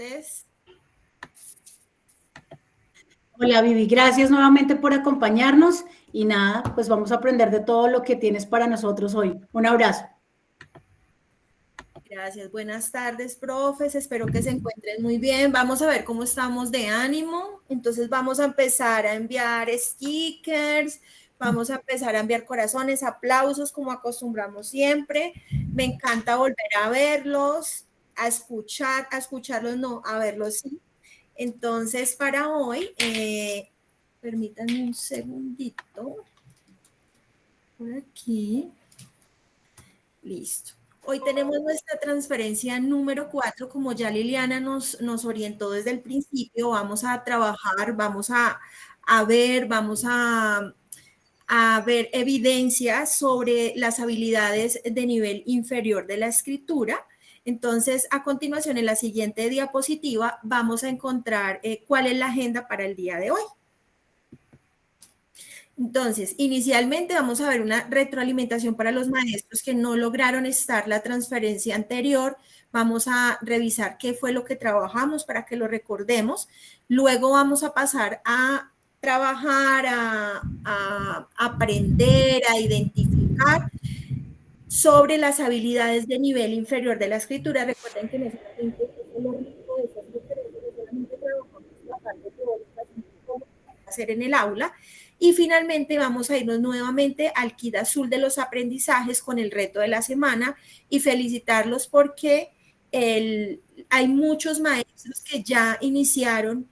tardes. Hola Vivi, gracias nuevamente por acompañarnos y nada, pues vamos a aprender de todo lo que tienes para nosotros hoy. Un abrazo. Gracias, buenas tardes, profes. Espero que se encuentren muy bien. Vamos a ver cómo estamos de ánimo. Entonces vamos a empezar a enviar stickers, vamos a empezar a enviar corazones, aplausos como acostumbramos siempre. Me encanta volver a verlos, a escucharlos no, a verlos sí. Entonces para hoy, permítanme un segundito. Por aquí. Listo. Hoy tenemos nuestra transferencia número 4, como ya Liliana nos orientó desde el principio, vamos a trabajar, vamos a ver, vamos a ver evidencias sobre las habilidades de nivel inferior de la escritura. Entonces, a continuación, en la siguiente diapositiva, vamos a encontrar cuál es la agenda para el día de hoy. Entonces, inicialmente vamos a ver una retroalimentación para los maestros que no lograron estar la transferencia anterior. Vamos a revisar qué fue lo que trabajamos para que lo recordemos. Luego vamos a pasar a trabajar, a aprender, a identificar sobre las habilidades de nivel inferior de la escritura. Recuerden que no solamente es lo rico de estas conferencias, no solamente trabajamos la parte teórica, sino cómo hacer en el aula. Y finalmente vamos a irnos nuevamente al kit azul de los aprendizajes con el reto de la semana y felicitarlos porque hay muchos maestros que ya iniciaron,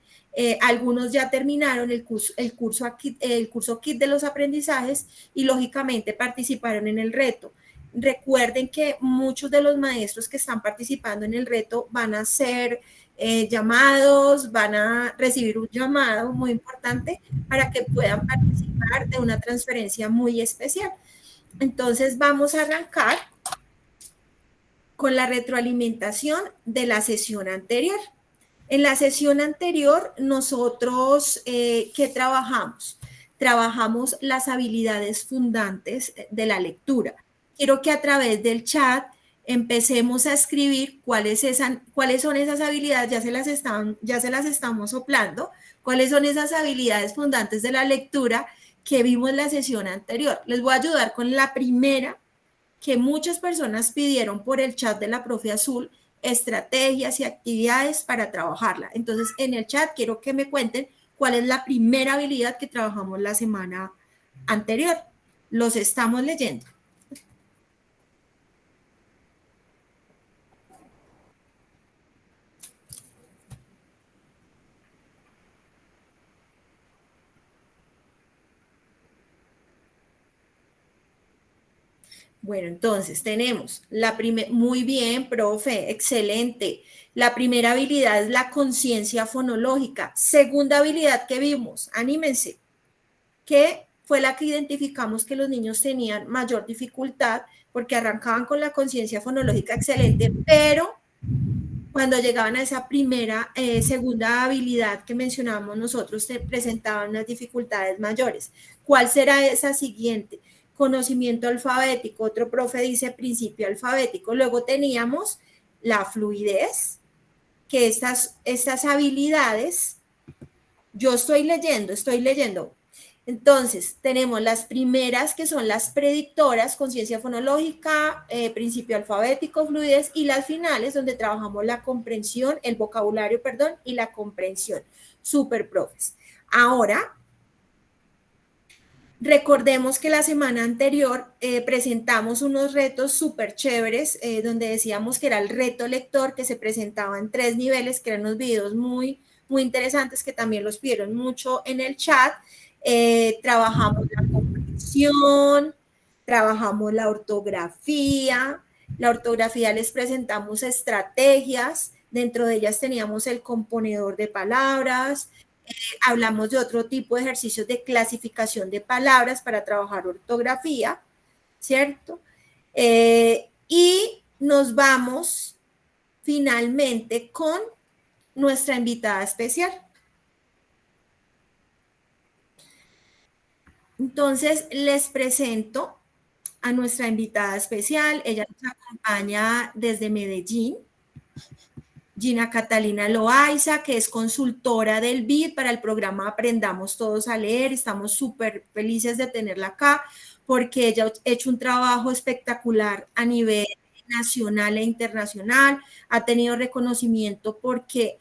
algunos ya terminaron el curso kit de los aprendizajes y lógicamente participaron en el reto. Recuerden que muchos de los maestros que están participando en el reto van a ser llamados, van a recibir un llamado muy importante para que puedan participar de una transferencia muy especial. Entonces vamos a arrancar con la retroalimentación de la sesión anterior. En la sesión anterior nosotros, ¿qué trabajamos? Trabajamos las habilidades fundantes de la lectura. Quiero que a través del chat empecemos a escribir cuáles son esas habilidades, ya se las estamos soplando, cuáles son esas habilidades fundantes de la lectura que vimos en la sesión anterior. Les voy a ayudar con la primera que muchas personas pidieron por el chat de la Profe Azul, estrategias y actividades para trabajarla. Entonces, en el chat quiero que me cuenten cuál es la primera habilidad que trabajamos la semana anterior. Los estamos leyendo. Bueno, entonces tenemos la primera, muy bien, profe, excelente. La primera habilidad es la conciencia fonológica. Segunda habilidad que vimos, anímense, que fue la que identificamos que los niños tenían mayor dificultad porque arrancaban con la conciencia fonológica excelente, pero cuando llegaban a esa segunda habilidad que mencionábamos nosotros, se presentaban unas dificultades mayores. ¿Cuál será esa siguiente? Conocimiento alfabético. Otro profe dice principio alfabético. Luego teníamos la fluidez, que estas habilidades, yo estoy leyendo. Entonces, tenemos las primeras que son las predictoras, conciencia fonológica, principio alfabético, fluidez, y las finales donde trabajamos la comprensión, el vocabulario, perdón, y la comprensión. Super, profes. Ahora, recordemos que la semana anterior presentamos unos retos súper chéveres, donde decíamos que era el reto lector, que se presentaba en 3 niveles, que eran unos videos muy, muy interesantes, que también los pidieron mucho en el chat. Trabajamos la comprensión, trabajamos la ortografía. La ortografía les presentamos estrategias, dentro de ellas teníamos el componedor de palabras, hablamos de otro tipo de ejercicios de clasificación de palabras para trabajar ortografía, ¿cierto? Y nos vamos finalmente con nuestra invitada especial. Entonces, les presento a nuestra invitada especial. Ella nos acompaña desde Medellín. Gina Catalina Loaiza, que es consultora del BID para el programa Aprendamos Todos a Leer. Estamos súper felices de tenerla acá porque ella ha hecho un trabajo espectacular a nivel nacional e internacional, ha tenido reconocimiento porque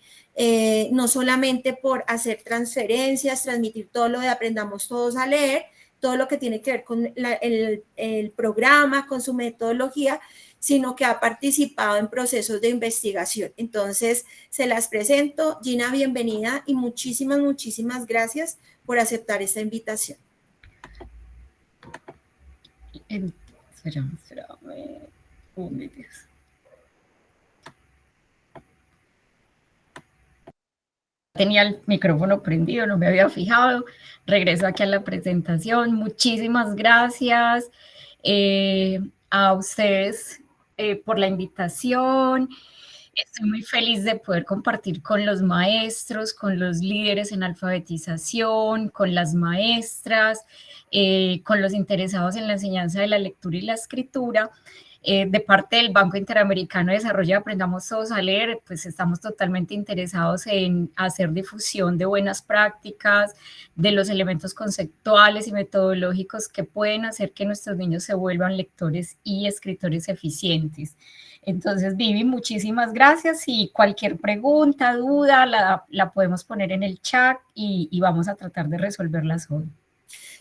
no solamente por hacer transferencias, transmitir todo lo de Aprendamos Todos a Leer, todo lo que tiene que ver con el programa, con su metodología, sino que ha participado en procesos de investigación. Entonces, se las presento. Gina, bienvenida y muchísimas, muchísimas gracias por aceptar esta invitación. Espérame. Oh, mi Dios. Tenía el micrófono prendido, no me había fijado. Regreso aquí a la presentación. Muchísimas gracias a ustedes por la invitación. Estoy muy feliz de poder compartir con los maestros, con los líderes en alfabetización, con las maestras, con los interesados en la enseñanza de la lectura y la escritura. De parte del Banco Interamericano de Desarrollo Aprendamos Todos a Leer, pues estamos totalmente interesados en hacer difusión de buenas prácticas, de los elementos conceptuales y metodológicos que pueden hacer que nuestros niños se vuelvan lectores y escritores eficientes. Entonces, Vivi, muchísimas gracias y cualquier pregunta, duda, la podemos poner en el chat y vamos a tratar de resolverlas hoy.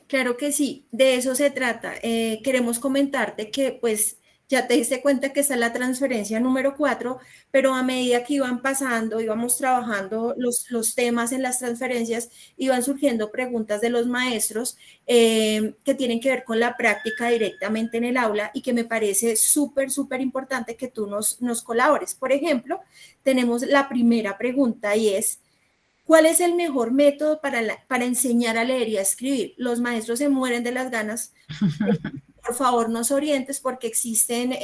Claro que sí, de eso se trata. Queremos comentarte que pues ya te diste cuenta que está la transferencia número 4, pero a medida que iban pasando, íbamos trabajando los temas en las transferencias, iban surgiendo preguntas de los maestros que tienen que ver con la práctica directamente en el aula y que me parece súper, súper importante que tú nos colabores. Por ejemplo, tenemos la primera pregunta y es, ¿cuál es el mejor método para enseñar a leer y a escribir? Los maestros se mueren de las ganas. Por favor, nos orientes porque existen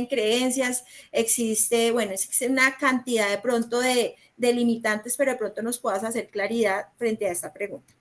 creencias, existe una cantidad de pronto de limitantes, pero de pronto nos puedas hacer claridad frente a esta pregunta.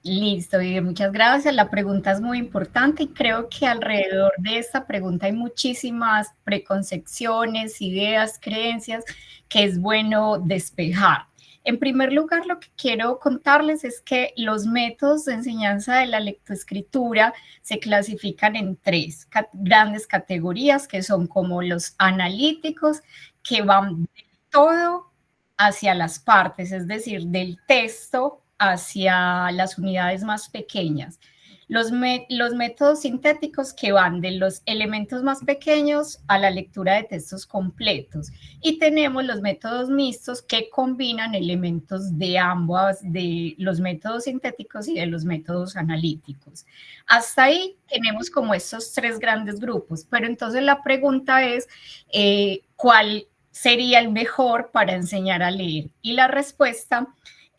Listo, Vivi, muchas gracias. La pregunta es muy importante y creo que alrededor de esta pregunta hay muchísimas preconcepciones, ideas, creencias que es bueno despejar. En primer lugar, lo que quiero contarles es que los métodos de enseñanza de la lectoescritura se clasifican en tres grandes categorías, que son como los analíticos, que van de todo hacia las partes, es decir, del texto hacia las unidades más pequeñas. Los métodos sintéticos que van de los elementos más pequeños a la lectura de textos completos. Y tenemos los métodos mixtos que combinan elementos de ambos, de los métodos sintéticos y de los métodos analíticos. Hasta ahí tenemos como estos tres grandes grupos, pero entonces la pregunta es, ¿cuál sería el mejor para enseñar a leer? Y la respuesta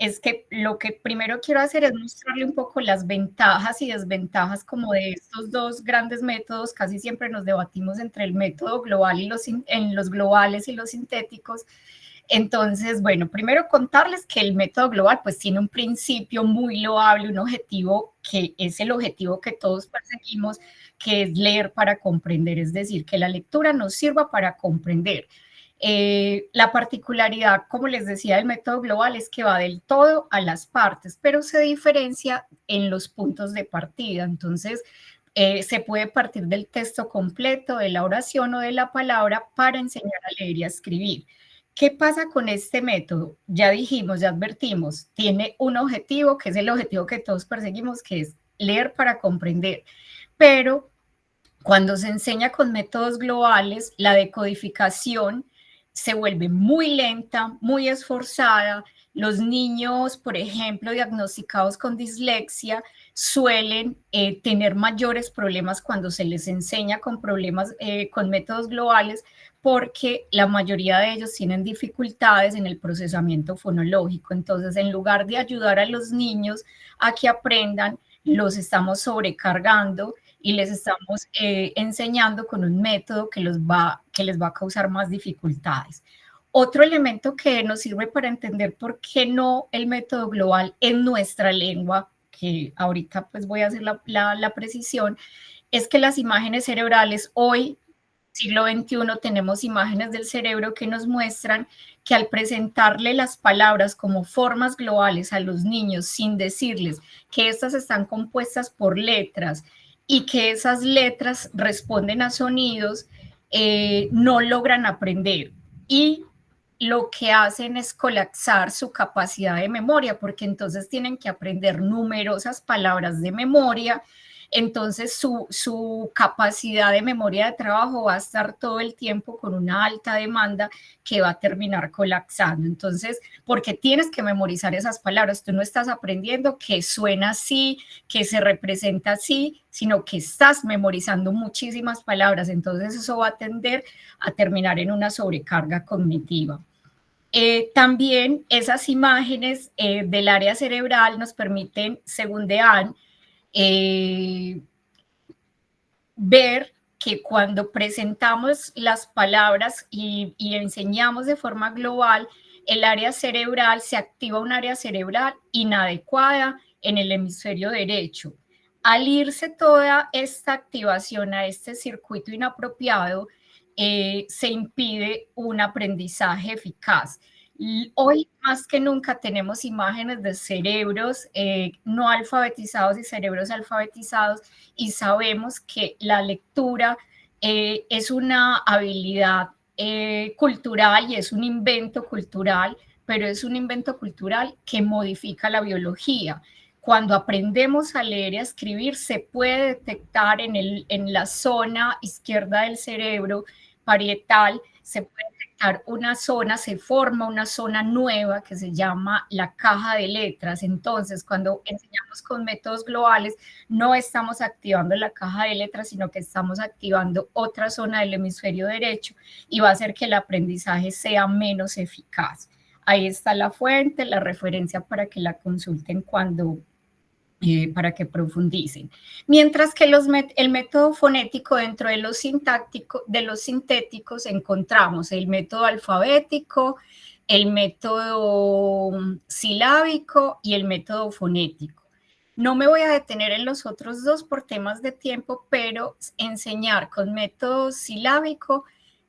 es que lo que primero quiero hacer es mostrarle un poco las ventajas y desventajas como de estos dos grandes métodos. Casi siempre nos debatimos entre el método global y en los globales y los sintéticos. Entonces, bueno, primero contarles que el método global pues tiene un principio muy loable, un objetivo que es el objetivo que todos perseguimos, que es leer para comprender, es decir, que la lectura nos sirva para comprender. La particularidad, como les decía, del método global es que va del todo a las partes, pero se diferencia en los puntos de partida. Entonces, se puede partir del texto completo, de la oración o de la palabra para enseñar a leer y a escribir. ¿Qué pasa con este método? Ya dijimos, ya advertimos, tiene un objetivo, que es el objetivo que todos perseguimos, que es leer para comprender. Pero cuando se enseña con métodos globales, la decodificación se vuelve muy lenta, muy esforzada. Los niños, por ejemplo, diagnosticados con dislexia, suelen tener mayores problemas cuando se les enseña con con métodos globales, porque la mayoría de ellos tienen dificultades en el procesamiento fonológico. Entonces, en lugar de ayudar a los niños a que aprendan, los estamos sobrecargando y les estamos enseñando con un método que les va a causar más dificultades. Otro elemento que nos sirve para entender por qué no el método global en nuestra lengua, que ahorita pues voy a hacer la precisión, es que las imágenes cerebrales hoy siglo XXI tenemos imágenes del cerebro que nos muestran que al presentarle las palabras como formas globales a los niños sin decirles que estas están compuestas por letras y que esas letras responden a sonidos, no logran aprender y lo que hacen es colapsar su capacidad de memoria, porque entonces tienen que aprender numerosas palabras de memoria. Entonces su capacidad de memoria de trabajo va a estar todo el tiempo con una alta demanda que va a terminar colapsando. Entonces, porque tienes que memorizar esas palabras, tú no estás aprendiendo que suena así, que se representa así, sino que estás memorizando muchísimas palabras. Entonces eso va a tender a terminar en una sobrecarga cognitiva. También esas imágenes del área cerebral nos permiten, según Dehaene, ver que cuando presentamos las palabras y enseñamos de forma global, el área cerebral, se activa un área cerebral inadecuada en el hemisferio derecho. Al irse toda esta activación a este circuito inapropiado, se impide un aprendizaje eficaz. Hoy más que nunca tenemos imágenes de cerebros no alfabetizados y cerebros alfabetizados, y sabemos que la lectura es una habilidad cultural y es un invento cultural, pero es un invento cultural que modifica la biología. Cuando aprendemos a leer y a escribir, se puede detectar en la zona izquierda del cerebro parietal, se puede detectar una zona, se forma una zona nueva que se llama la caja de letras. Entonces, cuando enseñamos con métodos globales, no estamos activando la caja de letras, sino que estamos activando otra zona del hemisferio derecho y va a hacer que el aprendizaje sea menos eficaz. Ahí está la fuente, la referencia para que la consulten para que profundicen. Mientras que el método fonético, dentro de los sintéticos encontramos el método alfabético, el método silábico y el método fonético. No me voy a detener en los otros dos por temas de tiempo, pero enseñar con método silábico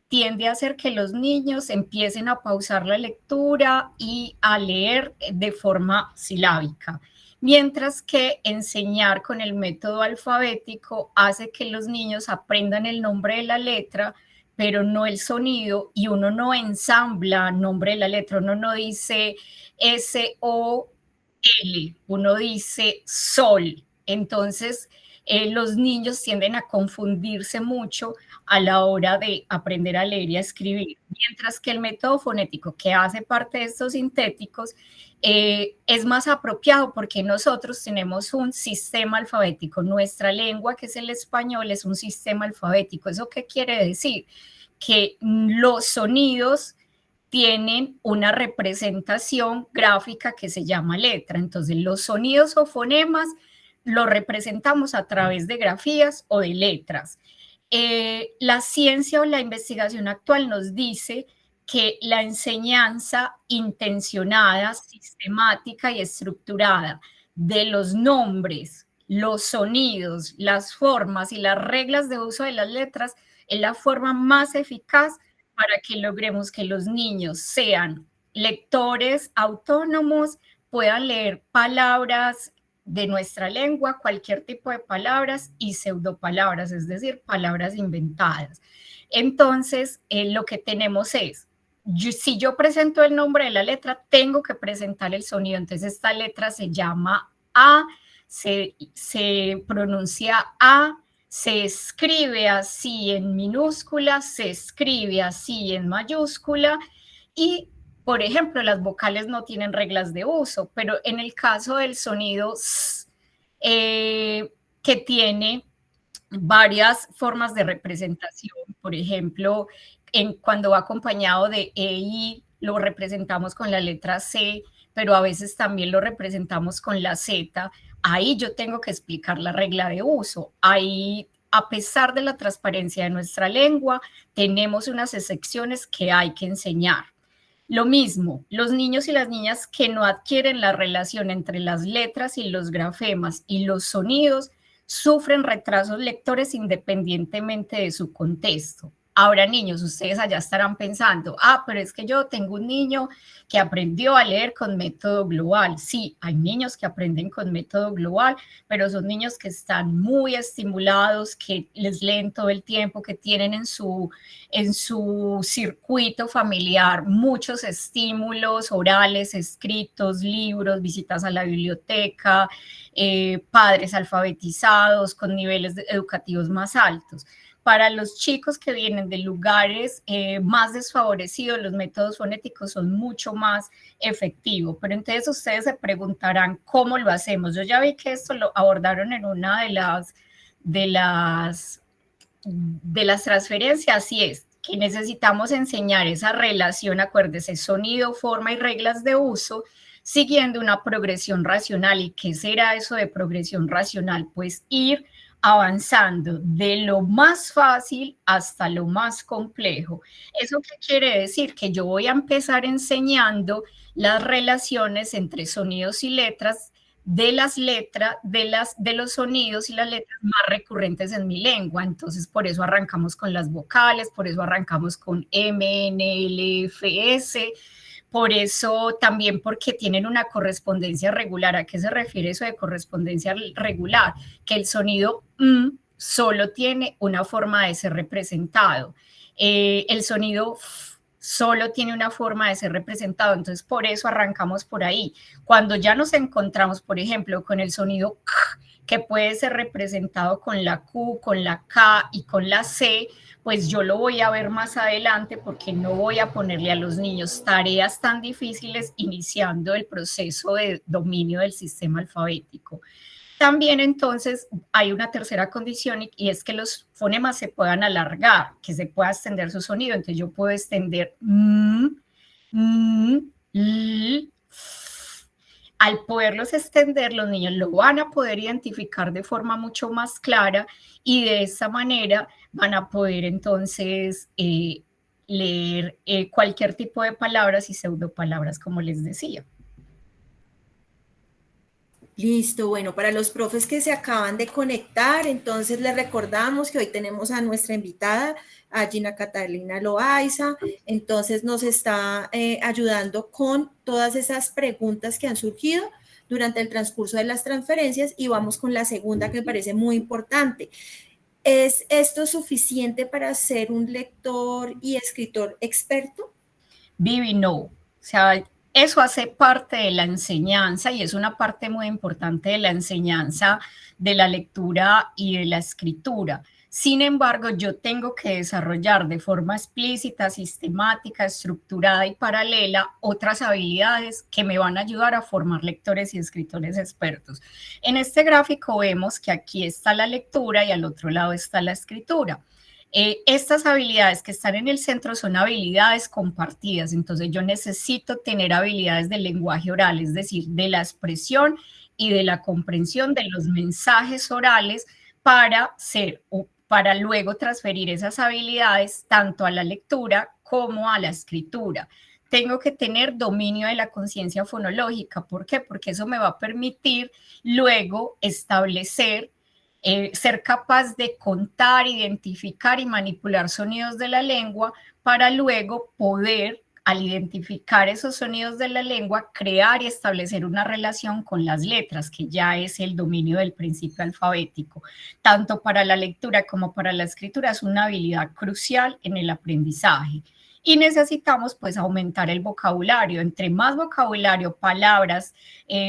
tiende a hacer que los niños empiecen a pausar la lectura y a leer de forma silábica. Mientras que enseñar con el método alfabético hace que los niños aprendan el nombre de la letra, pero no el sonido, y uno no ensambla nombre de la letra, uno no dice S-O-L, uno dice sol. Entonces, los niños tienden a confundirse mucho a la hora de aprender a leer y a escribir, mientras que el método fonético, que hace parte de estos sintéticos, es más apropiado porque nosotros tenemos un sistema alfabético. Nuestra lengua, que es el español, es un sistema alfabético. ¿Eso qué quiere decir? Que los sonidos tienen una representación gráfica que se llama letra. Entonces, los sonidos o fonemas los representamos a través de grafías o de letras. La ciencia o la investigación actual nos dice que la enseñanza intencionada, sistemática y estructurada de los nombres, los sonidos, las formas y las reglas de uso de las letras es la forma más eficaz para que logremos que los niños sean lectores autónomos, puedan leer palabras de nuestra lengua, cualquier tipo de palabras, y pseudopalabras, es decir, palabras inventadas. Entonces, lo que tenemos es, si yo presento el nombre de la letra, tengo que presentar el sonido. Entonces, esta letra se llama A, se pronuncia A, se escribe así en minúscula, se escribe así en mayúscula, y por ejemplo, las vocales no tienen reglas de uso, pero en el caso del sonido S, que tiene varias formas de representación, por ejemplo, cuando va acompañado de EI, lo representamos con la letra C, pero a veces también lo representamos con la Z. Ahí yo tengo que explicar la regla de uso. Ahí, a pesar de la transparencia de nuestra lengua, tenemos unas excepciones que hay que enseñar. Lo mismo, los niños y las niñas que no adquieren la relación entre las letras y los grafemas y los sonidos sufren retrasos lectores independientemente de su contexto. Ahora, niños, ustedes allá estarán pensando, pero es que yo tengo un niño que aprendió a leer con método global. Sí, hay niños que aprenden con método global, pero son niños que están muy estimulados, que les leen todo el tiempo, que tienen en su circuito familiar muchos estímulos orales, escritos, libros, visitas a la biblioteca, padres alfabetizados con niveles educativos más altos. Para los chicos que vienen de lugares más desfavorecidos, los métodos fonéticos son mucho más efectivos. Pero entonces ustedes se preguntarán cómo lo hacemos. Yo ya vi que esto lo abordaron en una de las transferencias, y es que necesitamos enseñar esa relación, acuérdese, sonido, forma y reglas de uso, siguiendo una progresión racional. ¿Y qué será eso de progresión racional? Pues ir avanzando de lo más fácil hasta lo más complejo. ¿Eso qué quiere decir? Que yo voy a empezar enseñando las relaciones entre sonidos y letras, de las letras, de los sonidos y las letras más recurrentes en mi lengua. Entonces, por eso arrancamos con las vocales, por eso arrancamos con M, N, L, F, S, por eso también porque tienen una correspondencia regular. ¿A qué se refiere eso de correspondencia regular? Que el sonido solo tiene una forma de ser representado. El sonido solo tiene una forma de ser representado, entonces por eso arrancamos por ahí. Cuando ya nos encontramos, por ejemplo, con el sonido k, que puede ser representado con la Q, con la K y con la C, pues yo lo voy a ver más adelante, porque no voy a ponerle a los niños tareas tan difíciles iniciando el proceso de dominio del sistema alfabético. También entonces hay una tercera condición, y es que los fonemas se puedan alargar, que se pueda extender su sonido. Entonces yo puedo extender al poderlos extender, los niños lo van a poder identificar de forma mucho más clara, y de esa manera van a poder entonces leer cualquier tipo de palabras y pseudopalabras, como les decía. Listo, bueno, para los profes que se acaban de conectar, entonces les recordamos que hoy tenemos a nuestra invitada, a Gina Catalina Loaiza, entonces nos está ayudando con todas esas preguntas que han surgido durante el transcurso de las transferencias, y vamos con la segunda, que me parece muy importante. ¿Es esto suficiente para ser un lector y escritor experto? Vivi, no. O sea, eso hace parte de la enseñanza, y es una parte muy importante de la enseñanza de la lectura y de la escritura. Sin embargo, yo tengo que desarrollar de forma explícita, sistemática, estructurada y paralela otras habilidades que me van a ayudar a formar lectores y escritores expertos. En este gráfico vemos que aquí está la lectura y al otro lado está la escritura. Estas habilidades que están en el centro son habilidades compartidas. Entonces yo necesito tener habilidades del lenguaje oral, es decir, de la expresión y de la comprensión de los mensajes orales, para luego transferir esas habilidades tanto a la lectura como a la escritura. Tengo que tener dominio de la conciencia fonológica. ¿Por qué? Porque eso me va a permitir luego establecer, ser capaz de contar, identificar y manipular sonidos de la lengua, para luego poder, al identificar esos sonidos de la lengua, crear y establecer una relación con las letras, que ya es el dominio del principio alfabético. Tanto para la lectura como para la escritura es una habilidad crucial en el aprendizaje. Y necesitamos pues aumentar el vocabulario. Entre más vocabulario, palabras,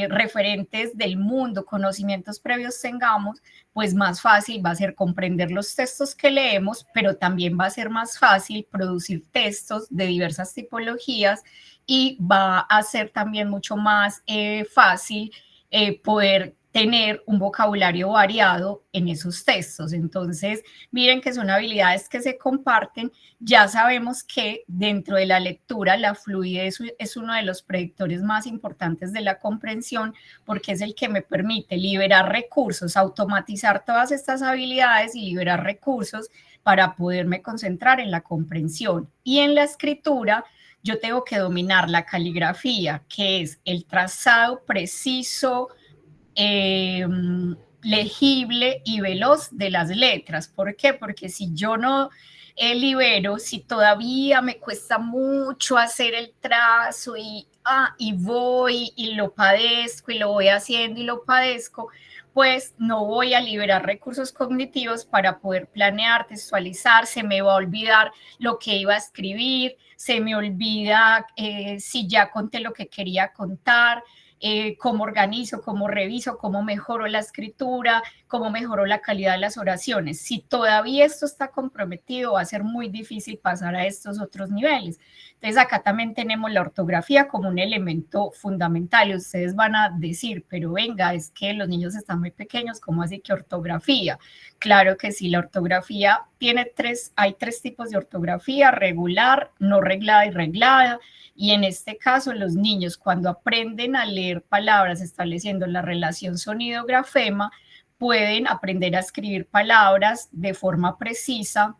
referentes del mundo, conocimientos previos tengamos, pues más fácil va a ser comprender los textos que leemos, pero también va a ser más fácil producir textos de diversas tipologías, y va a ser también mucho más fácil poder tener un vocabulario variado en esos textos. Entonces, miren que son habilidades que se comparten. Ya sabemos que dentro de la lectura la fluidez es uno de los predictores más importantes de la comprensión, porque es el que me permite liberar recursos, automatizar todas estas habilidades y liberar recursos para poderme concentrar en la comprensión. Y en la escritura, yo tengo que dominar la caligrafía, que es el trazado preciso, legible y veloz de las letras. ¿Por qué? Porque si yo no libero, si todavía me cuesta mucho hacer el trazo y voy y lo padezco y lo voy haciendo y lo padezco, pues no voy a liberar recursos cognitivos para poder planear, textualizar, se me va a olvidar lo que iba a escribir, se me olvida si ya conté lo que quería contar, cómo organizo, cómo reviso, cómo mejoro la escritura, cómo mejoro la calidad de las oraciones. Si todavía esto está comprometido, va a ser muy difícil pasar a estos otros niveles. Entonces, acá también tenemos la ortografía como un elemento fundamental. Y ustedes van a decir, pero venga, es que los niños están muy pequeños, ¿cómo así que ortografía? Claro que sí, la ortografía hay tres tipos de ortografía: regular, no reglada y reglada. Y en este caso, los niños, cuando aprenden a leer palabras estableciendo la relación sonido-grafema, pueden aprender a escribir palabras de forma precisa,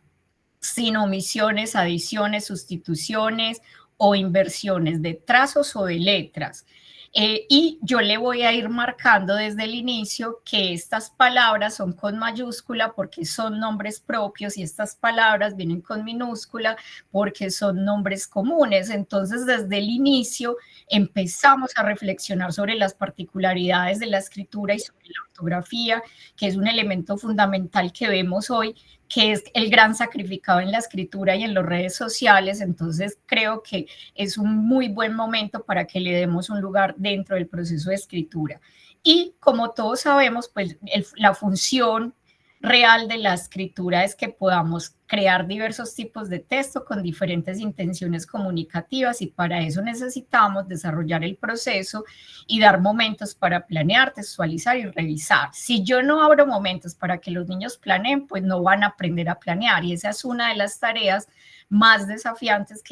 sin omisiones, adiciones, sustituciones o inversiones de trazos o de letras. Y yo le voy a ir marcando desde el inicio que estas palabras son con mayúscula porque son nombres propios y estas palabras vienen con minúscula porque son nombres comunes. Entonces, desde el inicio empezamos a reflexionar sobre las particularidades de la escritura y sobre la ortografía, que es un elemento fundamental que vemos hoy, que es el gran sacrificado en la escritura y en las redes sociales. Entonces creo que es un muy buen momento para que le demos un lugar dentro del proceso de escritura. Y como todos sabemos, pues la función real de la escritura es que podamos crear diversos tipos de texto con diferentes intenciones comunicativas, y para eso necesitamos desarrollar el proceso y dar momentos para planear, textualizar y revisar. Si yo no abro momentos para que los niños planeen, pues no van a aprender a planear, y esa es una de las tareas más desafiantes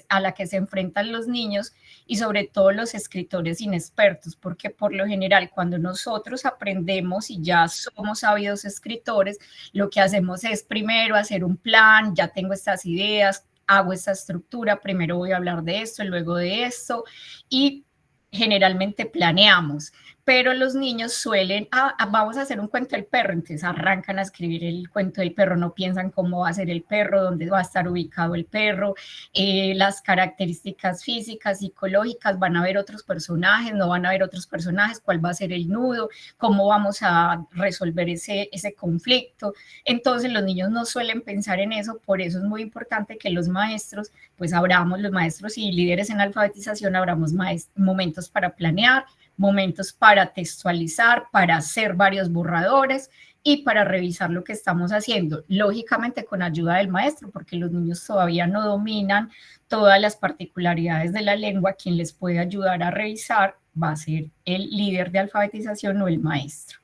a la que se enfrentan los niños y sobre todo los escritores inexpertos, porque por lo general cuando nosotros aprendemos y ya somos ávidos escritores, lo que hacemos es primero hacer un plan, ya tengo estas ideas, hago esta estructura, primero voy a hablar de esto, luego de esto, y generalmente planeamos. Pero los niños suelen, vamos a hacer un cuento del perro, entonces arrancan a escribir el cuento del perro, no piensan cómo va a ser el perro, dónde va a estar ubicado el perro, las características físicas, psicológicas, van a ver otros personajes, no van a ver otros personajes, cuál va a ser el nudo, cómo vamos a resolver ese conflicto. Entonces los niños no suelen pensar en eso, por eso es muy importante que los maestros, pues abramos, los maestros y líderes en alfabetización, abramos momentos para planear, momentos para textualizar, para hacer varios borradores y para revisar lo que estamos haciendo, lógicamente con ayuda del maestro, porque los niños todavía no dominan todas las particularidades de la lengua. Quien les puede ayudar a revisar va a ser el líder de alfabetización o el maestro.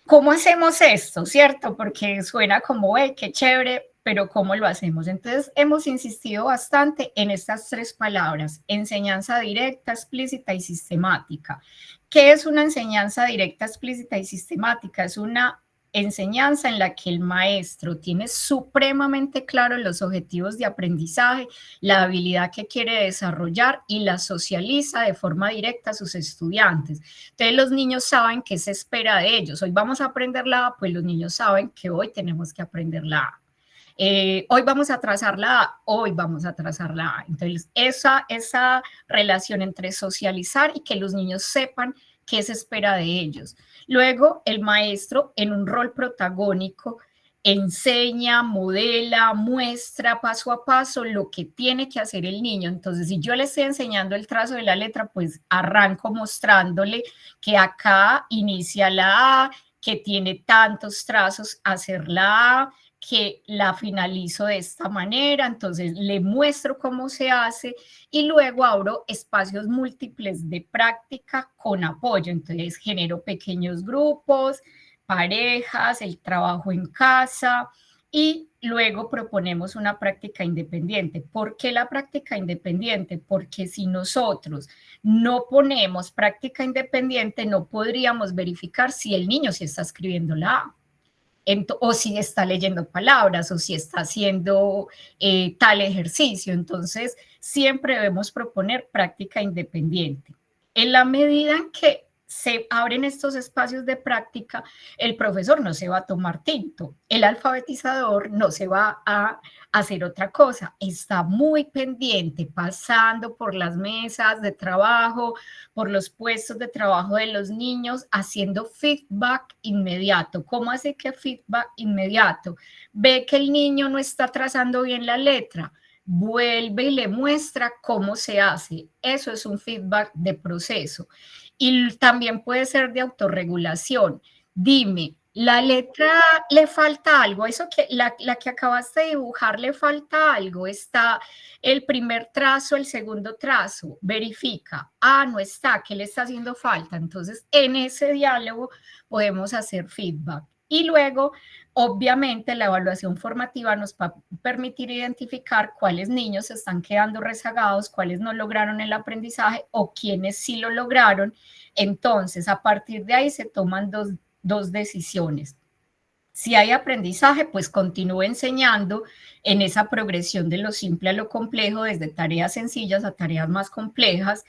¿Cómo hacemos esto? ¿Cierto? Porque suena como, qué chévere, pero ¿cómo lo hacemos? Entonces, hemos insistido bastante en estas tres palabras: enseñanza directa, explícita y sistemática. ¿Qué es una enseñanza directa, explícita y sistemática? Es una enseñanza en la que el maestro tiene supremamente claro los objetivos de aprendizaje, la habilidad que quiere desarrollar y la socializa de forma directa a sus estudiantes. Entonces los niños saben qué se espera de ellos. Hoy vamos a aprender la A, pues los niños saben que hoy tenemos que aprender la A. Hoy vamos a trazar la A, hoy vamos a trazar la A. Entonces esa relación entre socializar y que los niños sepan qué se espera de ellos. Luego, el maestro, en un rol protagónico, enseña, modela, muestra paso a paso lo que tiene que hacer el niño. Entonces, si yo le estoy enseñando el trazo de la letra, pues arranco mostrándole que acá inicia la A, que tiene tantos trazos hacer la A, que la finalizo de esta manera. Entonces le muestro cómo se hace y luego abro espacios múltiples de práctica con apoyo. Entonces genero pequeños grupos, parejas, el trabajo en casa y luego proponemos una práctica independiente. ¿Por qué la práctica independiente? Porque si nosotros no ponemos práctica independiente, no podríamos verificar si el niño sí está escribiendo la A, o si está leyendo palabras, o si está haciendo tal ejercicio. Entonces, siempre debemos proponer práctica independiente. En la medida en que se abren estos espacios de práctica, el profesor no se va a tomar tinto, el alfabetizador no se va a hacer otra cosa, está muy pendiente, pasando por las mesas de trabajo, por los puestos de trabajo de los niños, haciendo feedback inmediato. ¿Cómo hace que feedback inmediato? Ve que el niño no está trazando bien la letra, vuelve y le muestra cómo se hace. Eso es un feedback de proceso. Y también puede ser de autorregulación. Dime, la letra le falta algo, eso que la que acabaste de dibujar le falta algo, está el primer trazo, el segundo trazo, verifica, no está, ¿qué le está haciendo falta? Entonces, en ese diálogo podemos hacer feedback. Y luego, obviamente, la evaluación formativa nos va a permitir identificar cuáles niños se están quedando rezagados, cuáles no lograron el aprendizaje o quiénes sí lo lograron. Entonces, a partir de ahí se toman dos decisiones. Si hay aprendizaje, pues continúe enseñando en esa progresión de lo simple a lo complejo, desde tareas sencillas a tareas más complejas.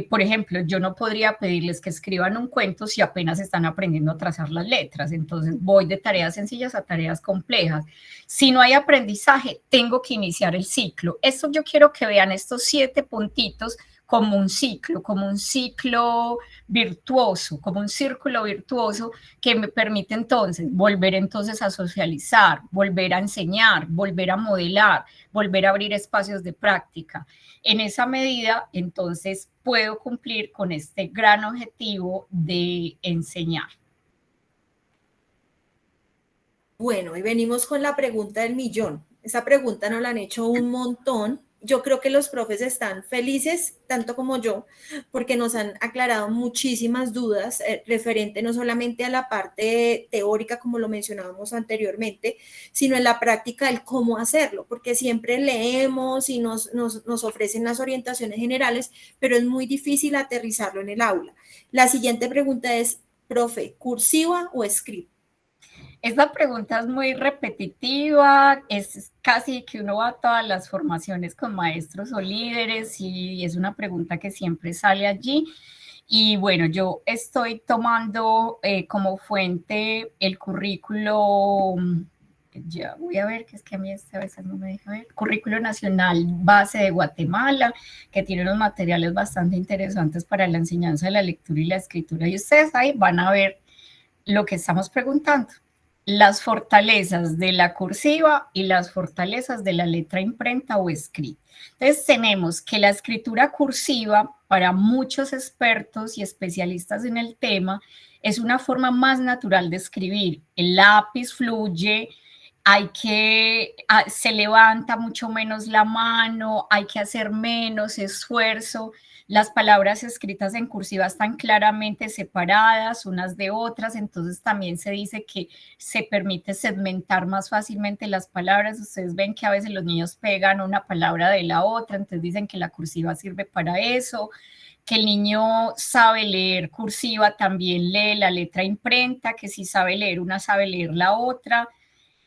Por ejemplo, yo no podría pedirles que escriban un cuento si apenas están aprendiendo a trazar las letras. Entonces, voy de tareas sencillas a tareas complejas. Si no hay aprendizaje, tengo que iniciar el ciclo. Esto yo quiero que vean estos 7 puntitos como un ciclo virtuoso, como un círculo virtuoso que me permite entonces volver entonces a socializar, volver a enseñar, volver a modelar, volver a abrir espacios de práctica. En esa medida, entonces, puedo cumplir con este gran objetivo de enseñar. Bueno, y venimos con la pregunta del millón. Esa pregunta nos la han hecho un montón. Yo creo que los profes están felices, tanto como yo, porque nos han aclarado muchísimas dudas referente no solamente a la parte teórica, como lo mencionábamos anteriormente, sino en la práctica del cómo hacerlo, porque siempre leemos y nos ofrecen las orientaciones generales, pero es muy difícil aterrizarlo en el aula. La siguiente pregunta es, profe, ¿cursiva o script? Esta pregunta es muy repetitiva, es casi que uno va a todas las formaciones con maestros o líderes y es una pregunta que siempre sale allí. Y bueno, yo estoy tomando como fuente el currículo, ya voy a ver, que es que a mí a veces no me deja ver, Currículo Nacional Base de Guatemala, que tiene unos materiales bastante interesantes para la enseñanza de la lectura y la escritura. Y ustedes ahí van a ver lo que estamos preguntando. Las fortalezas de la cursiva y las fortalezas de la letra imprenta o script. Entonces tenemos que la escritura cursiva, para muchos expertos y especialistas en el tema, es una forma más natural de escribir. El lápiz fluye, se levanta mucho menos la mano, hay que hacer menos esfuerzo. Las palabras escritas en cursiva están claramente separadas unas de otras, entonces también se dice que se permite segmentar más fácilmente las palabras. Ustedes ven que a veces los niños pegan una palabra de la otra, entonces dicen que la cursiva sirve para eso, que el niño sabe leer cursiva, también lee la letra imprenta, que si sabe leer una, sabe leer la otra.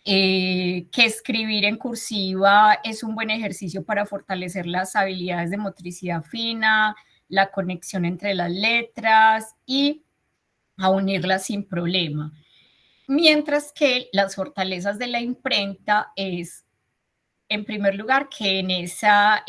Que escribir en cursiva es un buen ejercicio para fortalecer las habilidades de motricidad fina, la conexión entre las letras y a unirlas sin problema. Mientras que las fortalezas de la imprenta es, en primer lugar, que en esa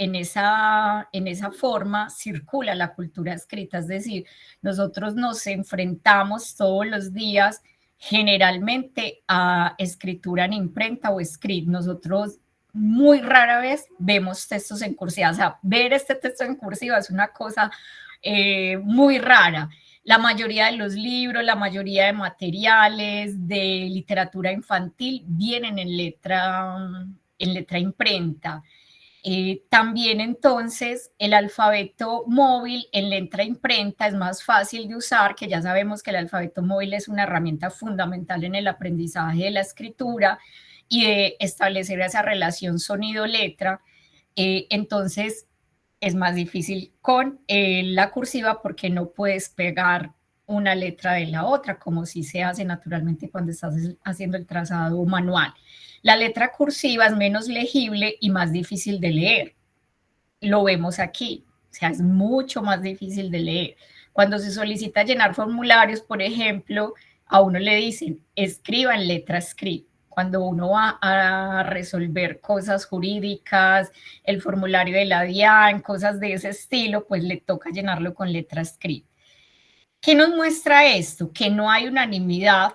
forma circula la cultura escrita, es decir, nosotros nos enfrentamos todos los días generalmente a escritura en imprenta o script. Nosotros muy rara vez vemos textos en cursiva. O sea, ver este texto en cursiva es una cosa muy rara. La mayoría de los libros, la mayoría de materiales de literatura infantil vienen en letra imprenta. También entonces el alfabeto móvil en letra imprenta es más fácil de usar, que ya sabemos que el alfabeto móvil es una herramienta fundamental en el aprendizaje de la escritura y de establecer esa relación sonido-letra. Entonces es más difícil con la cursiva porque no puedes pegar una letra de la otra, como si se hace naturalmente cuando estás haciendo el trazado manual. La letra cursiva es menos legible y más difícil de leer. Lo vemos aquí, o sea, es mucho más difícil de leer. Cuando se solicita llenar formularios, por ejemplo, a uno le dicen, escriba en letra script. Cuando uno va a resolver cosas jurídicas, el formulario de la DIAN, cosas de ese estilo, pues le toca llenarlo con letra script. ¿Qué nos muestra esto? Que no hay unanimidad.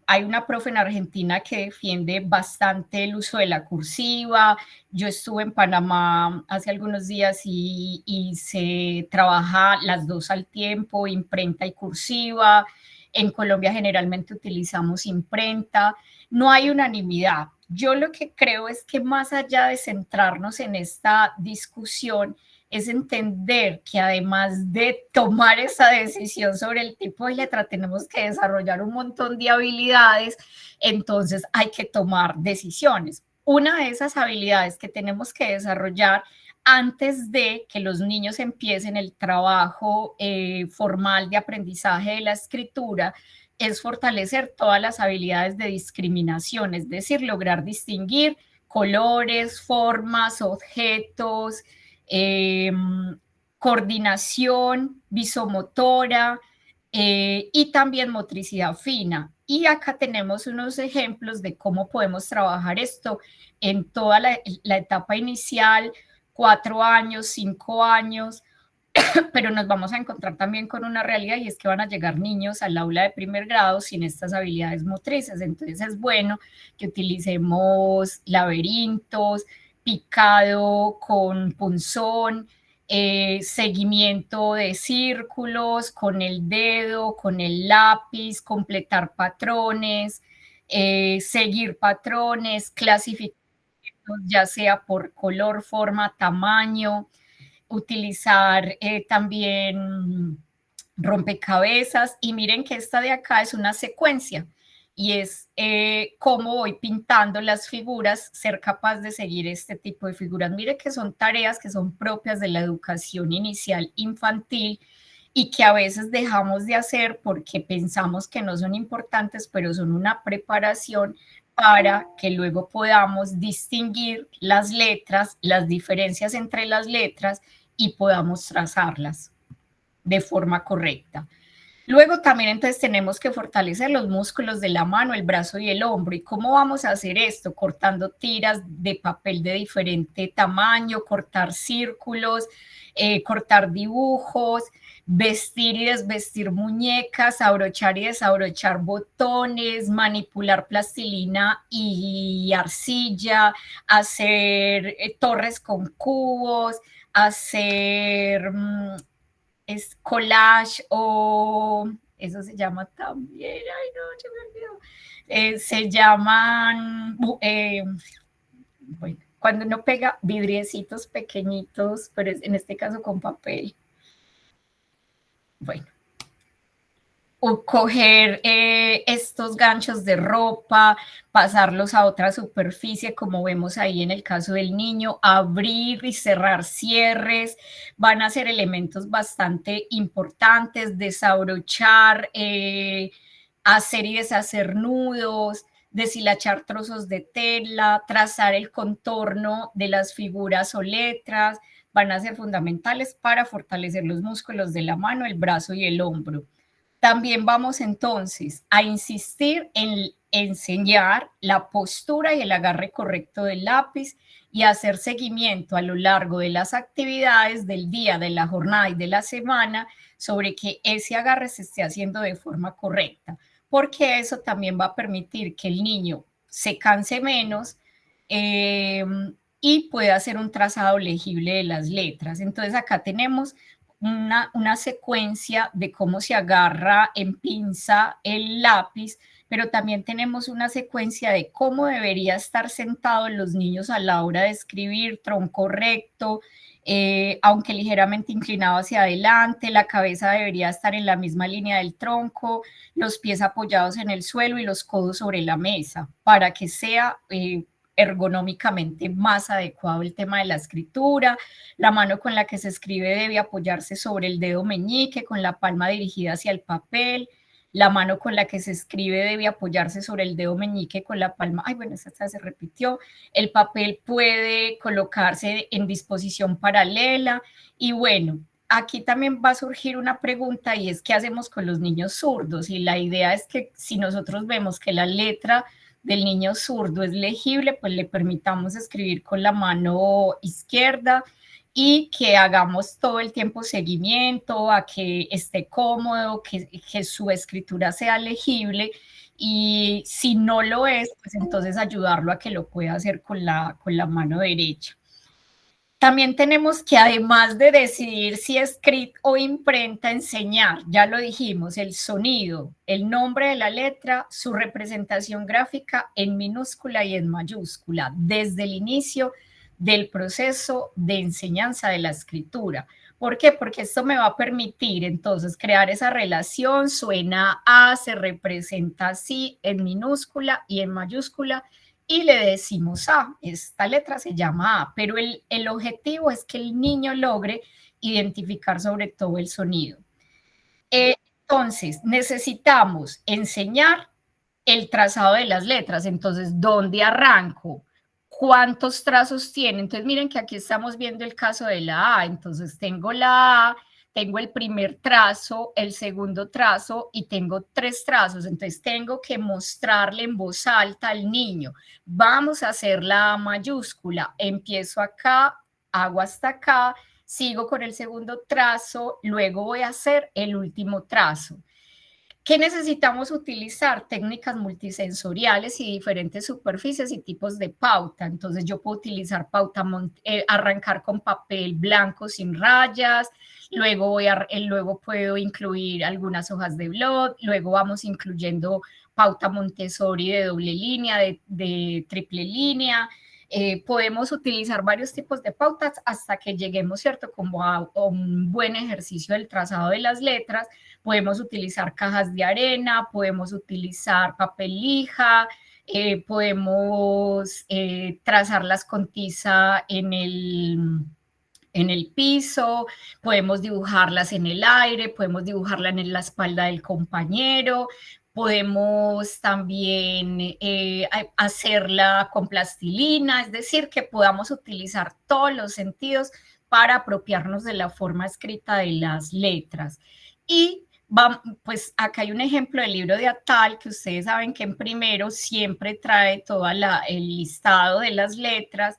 Hay una profe en Argentina que defiende bastante el uso de la cursiva. Yo estuve en Panamá hace algunos días y se trabaja las dos al tiempo, imprenta y cursiva. En Colombia generalmente utilizamos imprenta. No hay unanimidad. Yo lo que creo es que más allá de centrarnos en esta discusión, es entender que además de tomar esa decisión sobre el tipo de letra, tenemos que desarrollar un montón de habilidades, entonces hay que tomar decisiones. Una de esas habilidades que tenemos que desarrollar antes de que los niños empiecen el trabajo formal de aprendizaje de la escritura es fortalecer todas las habilidades de discriminación, es decir, lograr distinguir colores, formas, objetos, coordinación visomotora y también motricidad fina. Y acá tenemos unos ejemplos de cómo podemos trabajar esto en toda la etapa inicial, 4 años, 5 años, pero nos vamos a encontrar también con una realidad y es que van a llegar niños al aula de primer grado sin estas habilidades motrices. Entonces es bueno que utilicemos laberintos, picado con punzón, seguimiento de círculos con el dedo, con el lápiz, completar patrones, seguir patrones, clasificar ya sea por color, forma, tamaño, utilizar también rompecabezas y miren que esta de acá es una secuencia y es cómo voy pintando las figuras, ser capaz de seguir este tipo de figuras. Mire que son tareas que son propias de la educación inicial infantil y que a veces dejamos de hacer porque pensamos que no son importantes, pero son una preparación para que luego podamos distinguir las letras, las diferencias entre las letras y podamos trazarlas de forma correcta. Luego también entonces tenemos que fortalecer los músculos de la mano, el brazo y el hombro. ¿Y cómo vamos a hacer esto? Cortando tiras de papel de diferente tamaño, cortar círculos, cortar dibujos, vestir y desvestir muñecas, abrochar y desabrochar botones, manipular plastilina y arcilla, hacer torres con cubos, hacer es collage o eso se llama también, ay no, se me olvidó, se llaman, bueno, cuando uno pega vidriecitos pequeñitos, pero en este caso con papel. Bueno, o coger estos ganchos de ropa, pasarlos a otra superficie, como vemos ahí en el caso del niño, abrir y cerrar cierres, van a ser elementos bastante importantes, desabrochar, hacer y deshacer nudos, deshilachar trozos de tela, trazar el contorno de las figuras o letras, van a ser fundamentales para fortalecer los músculos de la mano, el brazo y el hombro. También vamos entonces a insistir en enseñar la postura y el agarre correcto del lápiz y hacer seguimiento a lo largo de las actividades del día, de la jornada y de la semana sobre que ese agarre se esté haciendo de forma correcta, porque eso también va a permitir que el niño se canse menos y pueda hacer un trazado legible de las letras. Entonces acá tenemos una secuencia de cómo se agarra en pinza el lápiz, pero también tenemos una secuencia de cómo debería estar sentados los niños a la hora de escribir, tronco recto, aunque ligeramente inclinado hacia adelante, la cabeza debería estar en la misma línea del tronco, los pies apoyados en el suelo y los codos sobre la mesa, para que sea ergonómicamente más adecuado el tema de la escritura. La mano con la que se escribe debe apoyarse sobre el dedo meñique con la palma dirigida hacia el papel. La mano con la que se escribe debe apoyarse sobre el dedo meñique con la palma. Ay, bueno, esta se repitió. El papel puede colocarse en disposición paralela. Y bueno, aquí también va a surgir una pregunta y es ¿qué hacemos con los niños zurdos? Y la idea es que si nosotros vemos que la letra del niño zurdo es legible, pues le permitamos escribir con la mano izquierda y que hagamos todo el tiempo seguimiento a que esté cómodo, que su escritura sea legible, y si no lo es, pues entonces ayudarlo a que lo pueda hacer con la mano derecha. También tenemos que, además de decidir si es script o imprenta, enseñar, ya lo dijimos, el sonido, el nombre de la letra, su representación gráfica en minúscula y en mayúscula, desde el inicio del proceso de enseñanza de la escritura. ¿Por qué? Porque esto me va a permitir entonces crear esa relación, suena A, se representa así en minúscula y en mayúscula, y le decimos A, esta letra se llama A, pero el objetivo es que el niño logre identificar sobre todo el sonido. Entonces, necesitamos enseñar el trazado de las letras. Entonces, ¿dónde arranco? ¿Cuántos trazos tiene? Entonces, miren que aquí estamos viendo el caso de la A. Entonces, tengo la A, tengo el primer trazo, el segundo trazo y tengo 3 trazos. Entonces, tengo que mostrarle en voz alta al niño. Vamos a hacer la A mayúscula. Empiezo acá, hago hasta acá, sigo con el segundo trazo, luego voy a hacer el último trazo. ¿Qué necesitamos utilizar? Técnicas multisensoriales y diferentes superficies y tipos de pauta. Entonces yo puedo utilizar pauta, arrancar con papel blanco sin rayas, luego puedo incluir algunas hojas de blot, luego vamos incluyendo pauta Montessori de doble línea, de triple línea. Podemos utilizar varios tipos de pautas hasta que lleguemos, ¿cierto?, como a un buen ejercicio del trazado de las letras. Podemos utilizar cajas de arena, podemos utilizar papel lija, podemos trazarlas con tiza en el piso, podemos dibujarlas en el aire, podemos dibujarla en la espalda del compañero, podemos también hacerla con plastilina, es decir, que podamos utilizar todos los sentidos para apropiarnos de la forma escrita de las letras. Y pues acá hay un ejemplo del libro de Atal, que ustedes saben que en primero siempre trae todo el listado de las letras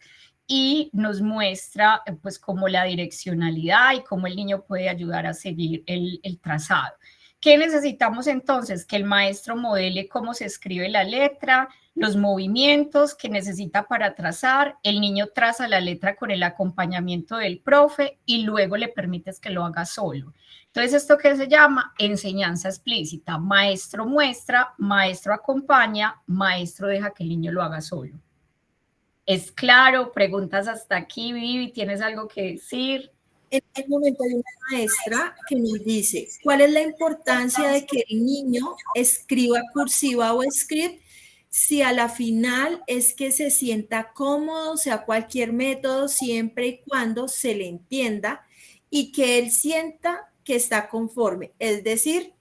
y nos muestra pues como la direccionalidad y cómo el niño puede ayudar a seguir el trazado. ¿Qué necesitamos entonces? Que el maestro modele cómo se escribe la letra, los movimientos que necesita para trazar, el niño traza la letra con el acompañamiento del profe y luego le permites que lo haga solo. Entonces, ¿esto qué se llama? Enseñanza explícita. Maestro muestra, maestro acompaña, maestro deja que el niño lo haga solo. ¿Es claro? ¿Preguntas hasta aquí, Vivi? ¿Tienes algo que decir? En el momento hay una maestra que nos dice, ¿cuál es la importancia de que el niño escriba cursiva o script si a la final es que se sienta cómodo, sea cualquier método, siempre y cuando se le entienda y que él sienta que está conforme? Es decir,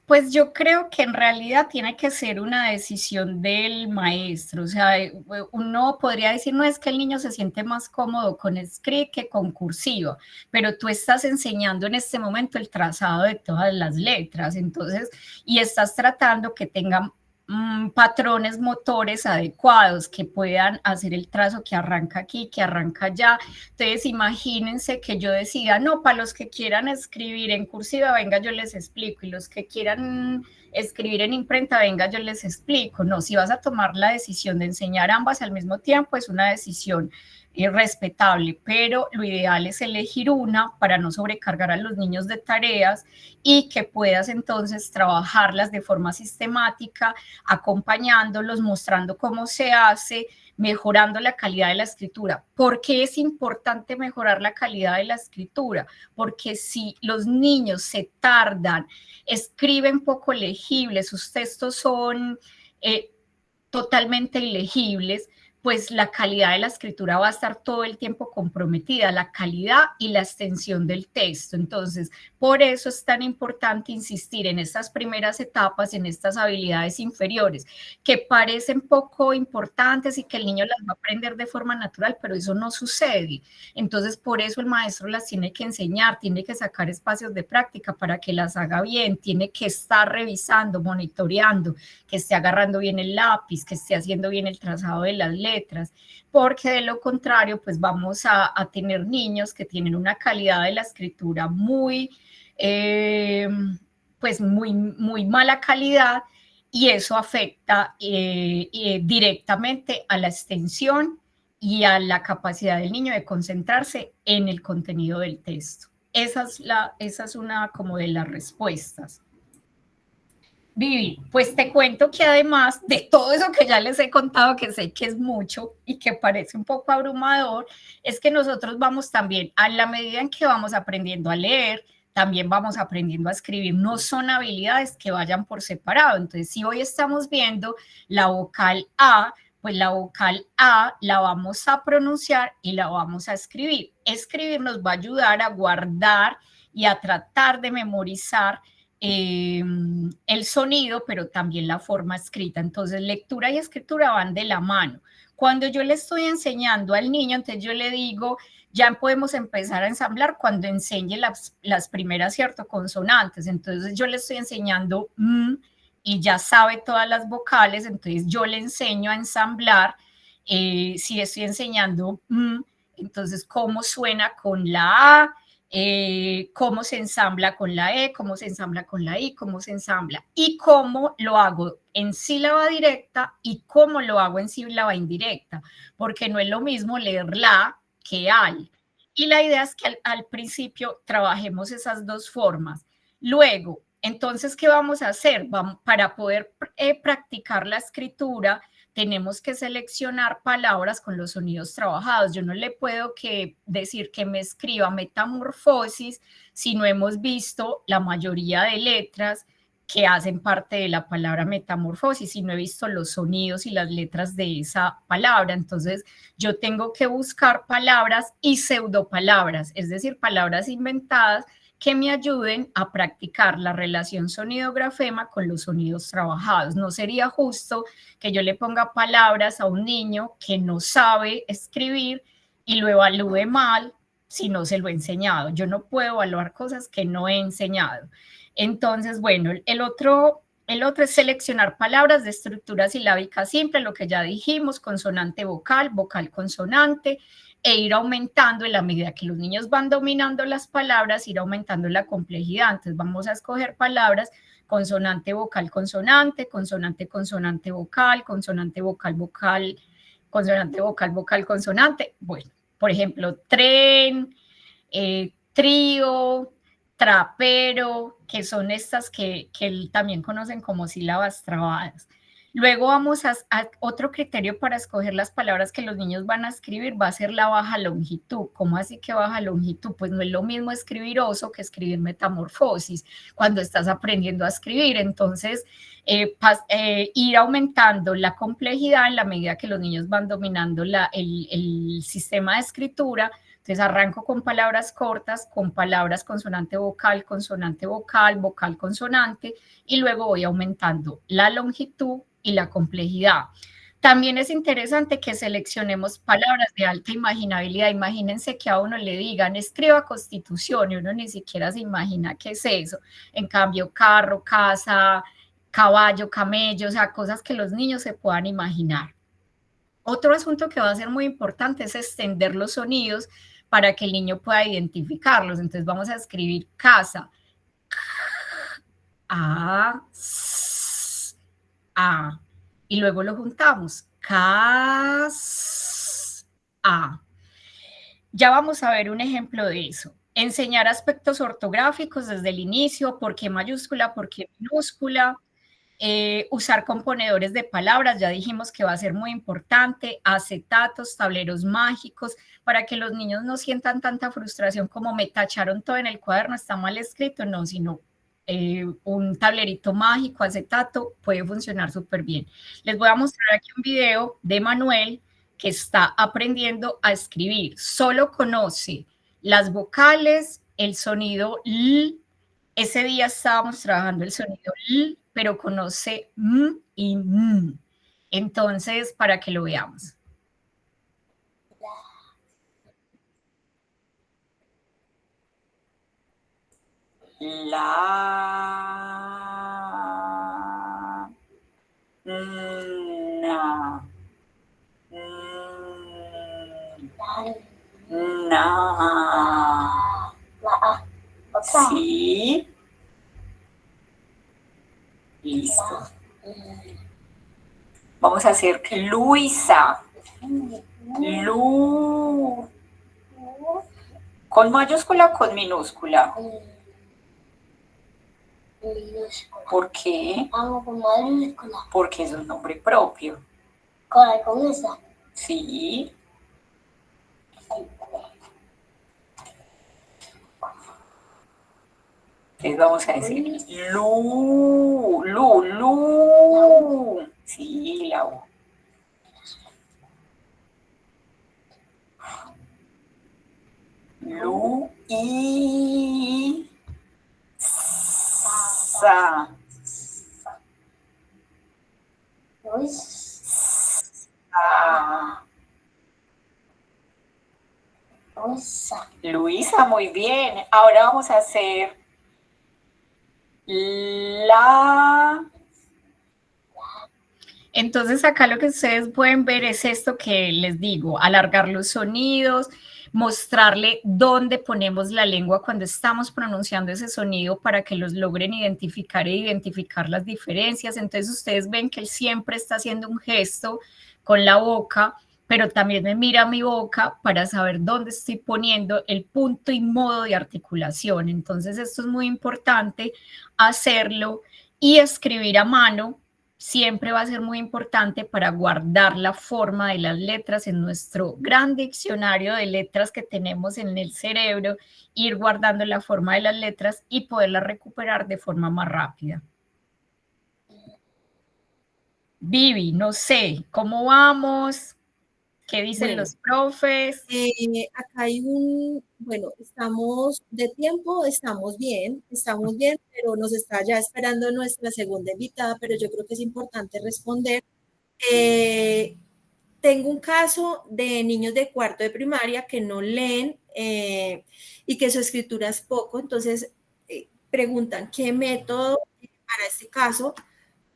pues yo creo que en realidad tiene que ser una decisión del maestro. O sea, uno podría decir, no, es que el niño se siente más cómodo con script que con cursiva, pero tú estás enseñando en este momento el trazado de todas las letras, entonces, y estás tratando que tengan patrones motores adecuados que puedan hacer el trazo que arranca aquí, que arranca allá. Entonces imagínense que yo decida, no, para los que quieran escribir en cursiva, venga, yo les explico, y los que quieran escribir en imprenta, venga, yo les explico. No, si vas a tomar la decisión de enseñar ambas al mismo tiempo, es una decisión respetable, pero lo ideal es elegir una para no sobrecargar a los niños de tareas y que puedas entonces trabajarlas de forma sistemática, acompañándolos, mostrando cómo se hace, mejorando la calidad de la escritura. ¿Por qué es importante mejorar la calidad de la escritura? Porque si los niños se tardan, escriben poco legible, sus textos son totalmente ilegibles, pues la calidad de la escritura va a estar todo el tiempo comprometida, la calidad y la extensión del texto. Entonces, por eso es tan importante insistir en estas primeras etapas, en estas habilidades inferiores, que parecen poco importantes y que el niño las va a aprender de forma natural, pero eso no sucede. Entonces, por eso el maestro las tiene que enseñar, tiene que sacar espacios de práctica para que las haga bien, tiene que estar revisando, monitoreando, que esté agarrando bien el lápiz, que esté haciendo bien el trazado de las letras, porque de lo contrario, pues vamos a tener niños que tienen una calidad de la escritura muy, pues muy mala calidad, y eso afecta directamente a la extensión y a la capacidad del niño de concentrarse en el contenido del texto. Esa es una como de las respuestas. Vivi, pues te cuento que además de todo eso que ya les he contado, que sé que es mucho y que parece un poco abrumador, es que nosotros vamos también, a la medida en que vamos aprendiendo a leer, también vamos aprendiendo a escribir. No son habilidades que vayan por separado. Entonces, si hoy estamos viendo la vocal A, pues la vocal A la vamos a pronunciar y la vamos a escribir. Escribir nos va a ayudar a guardar y a tratar de memorizar el sonido, pero también la forma escrita. Entonces, lectura y escritura van de la mano. Cuando yo le estoy enseñando al niño, entonces yo le digo, ya podemos empezar a ensamblar cuando enseñe las primeras, ¿cierto?, consonantes. Entonces, yo le estoy enseñando y ya sabe todas las vocales, entonces yo le enseño a ensamblar. Si estoy enseñando entonces cómo suena con la A, cómo se ensambla con la E, cómo se ensambla con la I, cómo se ensambla y cómo lo hago en sílaba directa y cómo lo hago en sílaba indirecta, porque no es lo mismo leer la que al. Y la idea es que al principio trabajemos esas dos formas. Luego, entonces, ¿qué vamos a hacer? Para poder practicar la escritura, tenemos que seleccionar palabras con los sonidos trabajados. Yo no le puedo decir que me escriba metamorfosis si no hemos visto la mayoría de letras que hacen parte de la palabra metamorfosis, si no he visto los sonidos y las letras de esa palabra. Entonces, yo tengo que buscar palabras y pseudopalabras, es decir, palabras inventadas que me ayuden a practicar la relación sonido-grafema con los sonidos trabajados. No sería justo que yo le ponga palabras a un niño que no sabe escribir y lo evalúe mal si no se lo he enseñado. Yo no puedo evaluar cosas que no he enseñado. Entonces, bueno, el otro es seleccionar palabras de estructura silábica simple, lo que ya dijimos, consonante vocal, vocal consonante, e ir aumentando en la medida que los niños van dominando las palabras, ir aumentando la complejidad. Entonces vamos a escoger palabras consonante, vocal, consonante, consonante, consonante, vocal, consonante, vocal, vocal, consonante, vocal, vocal, consonante. Bueno, por ejemplo, tren, trío, trapero, que son estas que también conocen como sílabas trabadas. Luego vamos a otro criterio para escoger las palabras que los niños van a escribir, va a ser la baja longitud. ¿Cómo así que baja longitud? Pues no es lo mismo escribir oso que escribir metamorfosis cuando estás aprendiendo a escribir. Entonces, ir aumentando la complejidad en la medida que los niños van dominando el sistema de escritura. Entonces arranco con palabras cortas, con palabras consonante vocal, vocal consonante, y luego voy aumentando la longitud y la complejidad. También es interesante que seleccionemos palabras de alta imaginabilidad. Imagínense que a uno le digan, escriba constitución, y uno ni siquiera se imagina qué es eso. En cambio, carro, casa, caballo, camello, o sea, cosas que los niños se puedan imaginar. Otro asunto que va a ser muy importante es extender los sonidos para que el niño pueda identificarlos. Entonces vamos a escribir casa, a, a, y luego lo juntamos, a. Ya vamos a ver un ejemplo de eso. Enseñar aspectos ortográficos desde el inicio, por qué mayúscula, por qué minúscula. Usar componedores de palabras, ya dijimos que va a ser muy importante, acetatos, tableros mágicos, para que los niños no sientan tanta frustración como me tacharon todo en el cuaderno, está mal escrito, no, sino un tablerito mágico, acetato, puede funcionar súper bien. Les voy a mostrar aquí un video de Manuel que está aprendiendo a escribir. Solo conoce las vocales, el sonido L. Ese día estábamos trabajando el sonido L, pero conoce M y M. Entonces, para que lo veamos. La, na, na, sí, listo. Vamos a hacer Luisa, Lu, ¿con mayúscula o con minúscula? ¿Por qué? Hago con mayúscula. Porque es un nombre propio. Con esa. Sí. Entonces vamos a decir Lu, Lu, Lu. Sí, la U. Lu, I, sa. Luisa, muy bien. Ahora vamos a hacer la. Entonces acá lo que ustedes pueden ver es esto que les digo, alargar los sonidos, mostrarle dónde ponemos la lengua cuando estamos pronunciando ese sonido para que los logren identificar e identificar las diferencias. Entonces ustedes ven que él siempre está haciendo un gesto con la boca, pero también me mira mi boca para saber dónde estoy poniendo el punto y modo de articulación. Entonces esto es muy importante hacerlo, y escribir a mano siempre va a ser muy importante para guardar la forma de las letras en nuestro gran diccionario de letras que tenemos en el cerebro, ir guardando la forma de las letras y poderlas recuperar de forma más rápida. Vivi, no sé, ¿cómo vamos? ¿Qué dicen los profes? Acá hay estamos de tiempo, estamos bien, pero nos está ya esperando nuestra segunda invitada, pero yo creo que es importante responder. Tengo un caso de niños de cuarto de primaria que no leen y que su escritura es poco, entonces preguntan qué método para este caso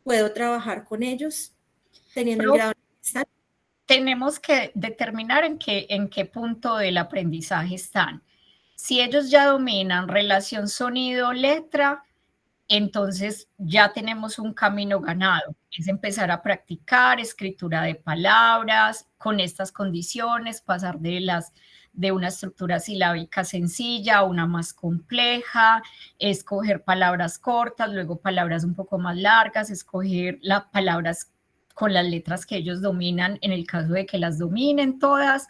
puedo trabajar con ellos teniendo el grado en el que están. Tenemos que determinar en qué punto del aprendizaje están. Si ellos ya dominan relación sonido-letra, entonces ya tenemos un camino ganado. Es empezar a practicar escritura de palabras con estas condiciones, pasar de una estructura silábica sencilla a una más compleja, escoger palabras cortas, luego palabras un poco más largas, escoger las palabras con las letras que ellos dominan en el caso de que las dominen todas,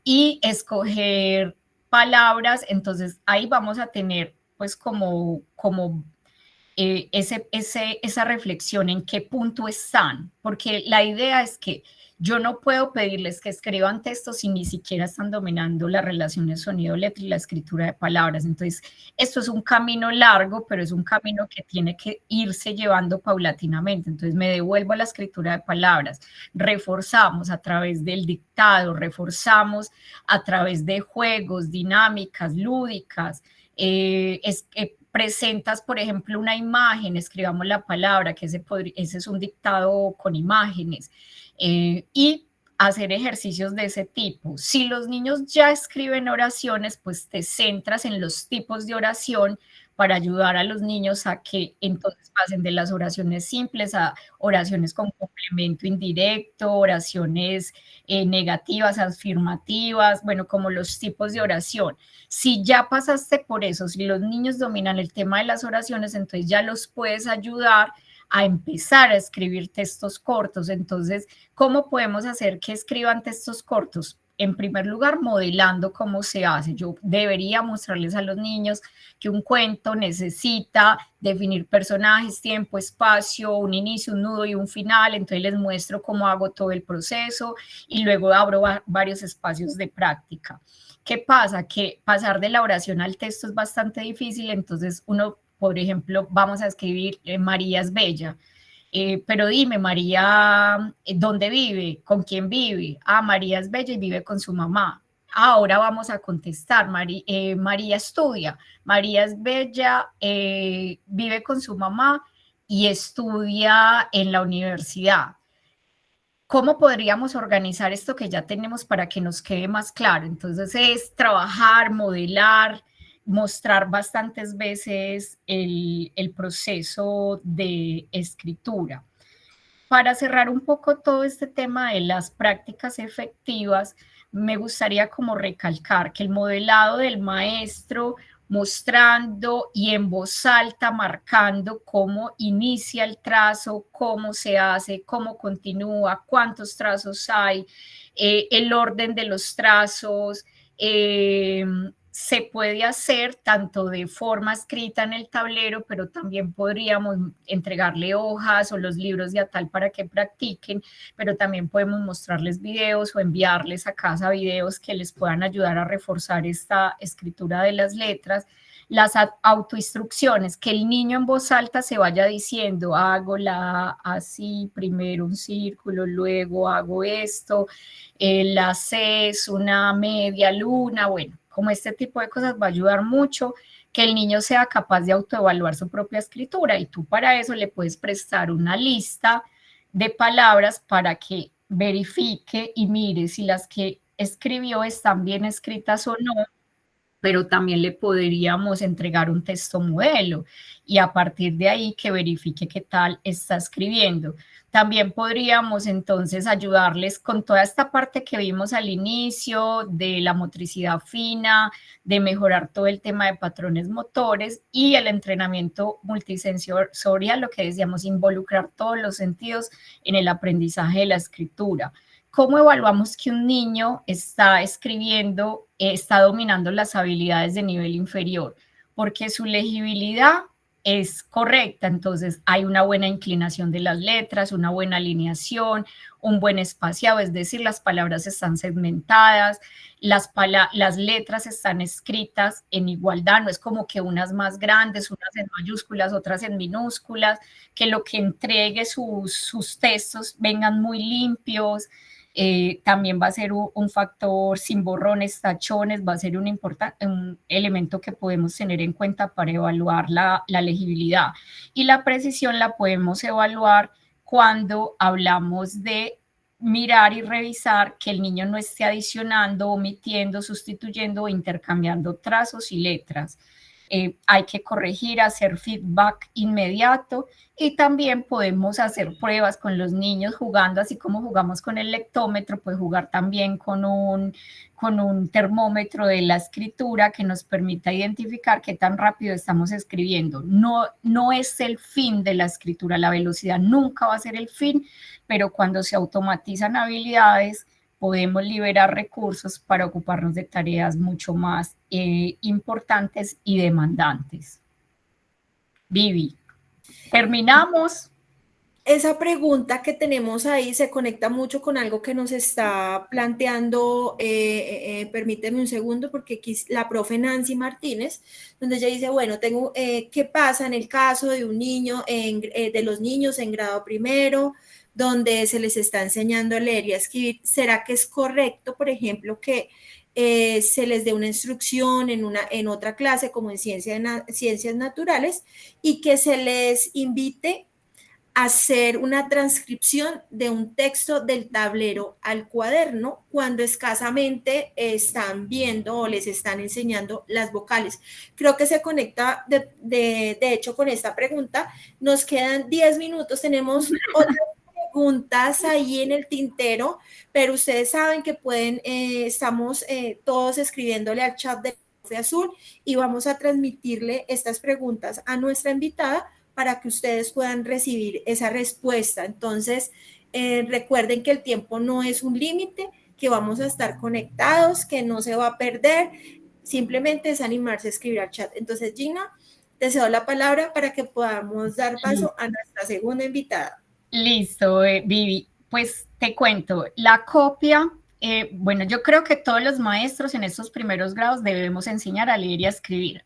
y escoger palabras. Entonces ahí vamos a tener pues como esa reflexión en qué punto están, porque la idea es que yo no puedo pedirles que escriban textos si ni siquiera están dominando las relaciones sonido-letra y la escritura de palabras. Entonces, esto es un camino largo, pero es un camino que tiene que irse llevando paulatinamente. Entonces, me devuelvo a la escritura de palabras, reforzamos a través del dictado, reforzamos a través de juegos, dinámicas, lúdicas, presentas, por ejemplo, una imagen, escribamos la palabra, que ese es un dictado con imágenes, y hacer ejercicios de ese tipo. Si los niños ya escriben oraciones, pues te centras en los tipos de oración para ayudar a los niños a que entonces pasen de las oraciones simples a oraciones con complemento indirecto, oraciones negativas, afirmativas, bueno, como los tipos de oración. Si ya pasaste por eso, si los niños dominan el tema de las oraciones, entonces ya los puedes ayudar a empezar a escribir textos cortos. Entonces, ¿cómo podemos hacer que escriban textos cortos? en primer lugar, modelando cómo se hace. Yo debería mostrarles a los niños que un cuento necesita definir personajes, tiempo, espacio, un inicio, un nudo y un final. Entonces les muestro cómo hago todo el proceso y luego abro varios espacios de práctica. ¿Qué pasa? Que pasar de la oración al texto es bastante difícil, entonces uno, por ejemplo, vamos a escribir María es bella. Pero dime, María, ¿dónde vive? ¿Con quién vive? Ah, María es bella y vive con su mamá. Ahora vamos a contestar, María estudia, María es bella, vive con su mamá y estudia en la universidad. ¿Cómo podríamos organizar esto que ya tenemos para que nos quede más claro? Entonces es trabajar, modelar, mostrar bastantes veces el proceso de escritura. Para cerrar un poco todo este tema de las prácticas efectivas, me gustaría como recalcar que el modelado del maestro mostrando y en voz alta marcando cómo inicia el trazo, cómo se hace, cómo continúa, cuántos trazos hay, el orden de los trazos, se puede hacer tanto de forma escrita en el tablero, pero también podríamos entregarle hojas o los libros de Atal para que practiquen, pero también podemos mostrarles videos o enviarles a casa videos que les puedan ayudar a reforzar esta escritura de las letras. Las autoinstrucciones, que el niño en voz alta se vaya diciendo, hago la así, primero un círculo, luego hago esto, la C es una media luna, bueno, como este tipo de cosas va a ayudar mucho que el niño sea capaz de autoevaluar su propia escritura y tú para eso le puedes prestar una lista de palabras para que verifique y mire si las que escribió están bien escritas o no, pero también le podríamos entregar un texto modelo y a partir de ahí que verifique qué tal está escribiendo. También podríamos entonces ayudarles con toda esta parte que vimos al inicio de la motricidad fina, de mejorar todo el tema de patrones motores y el entrenamiento multisensorial, lo que decíamos, involucrar todos los sentidos en el aprendizaje de la escritura. ¿Cómo evaluamos que un niño está escribiendo, está dominando las habilidades de nivel inferior? Porque su legibilidad es correcta, entonces hay una buena inclinación de las letras, una buena alineación, un buen espaciado, es decir, las palabras están segmentadas, las letras están escritas en igualdad, no es como que unas más grandes, unas en mayúsculas, otras en minúsculas, que lo que entregue sus textos vengan muy limpios. También va a ser un factor sin borrones, tachones, va a ser un elemento que podemos tener en cuenta para evaluar la legibilidad. Y la precisión la podemos evaluar cuando hablamos de mirar y revisar que el niño no esté adicionando, omitiendo, sustituyendo o intercambiando trazos y letras. Hay que corregir, hacer feedback inmediato y también podemos hacer pruebas con los niños jugando, así como jugamos con el lectómetro, pues jugar también con un termómetro de la escritura que nos permita identificar qué tan rápido estamos escribiendo. No es el fin de la escritura, la velocidad nunca va a ser el fin, pero cuando se automatizan habilidades, podemos liberar recursos para ocuparnos de tareas mucho más importantes y demandantes. Vivi, ¿terminamos? Esa pregunta que tenemos ahí se conecta mucho con algo que nos está planteando, permíteme un segundo, porque aquí la profe Nancy Martínez, donde ella dice, bueno, ¿qué pasa en el caso de un niño, de los niños en grado primero, donde se les está enseñando a leer y a escribir? ¿Será que es correcto, por ejemplo, que se les dé una instrucción en otra clase como en ciencias naturales y que se les invite a hacer una transcripción de un texto del tablero al cuaderno cuando escasamente están viendo o les están enseñando las vocales? Creo que se conecta de hecho con esta pregunta. Nos quedan 10 minutos, tenemos otras preguntas ahí en el tintero, pero ustedes saben que estamos todos escribiéndole al chat de Profe Azul y vamos a transmitirle estas preguntas a nuestra invitada para que ustedes puedan recibir esa respuesta. Entonces, recuerden que el tiempo no es un límite, que vamos a estar conectados, que no se va a perder, simplemente es animarse a escribir al chat. Entonces, Gina, te cedo la palabra para que podamos dar paso a nuestra segunda invitada. Listo, Vivi. Pues te cuento, la copia, bueno, yo creo que todos los maestros en estos primeros grados debemos enseñar a leer y a escribir,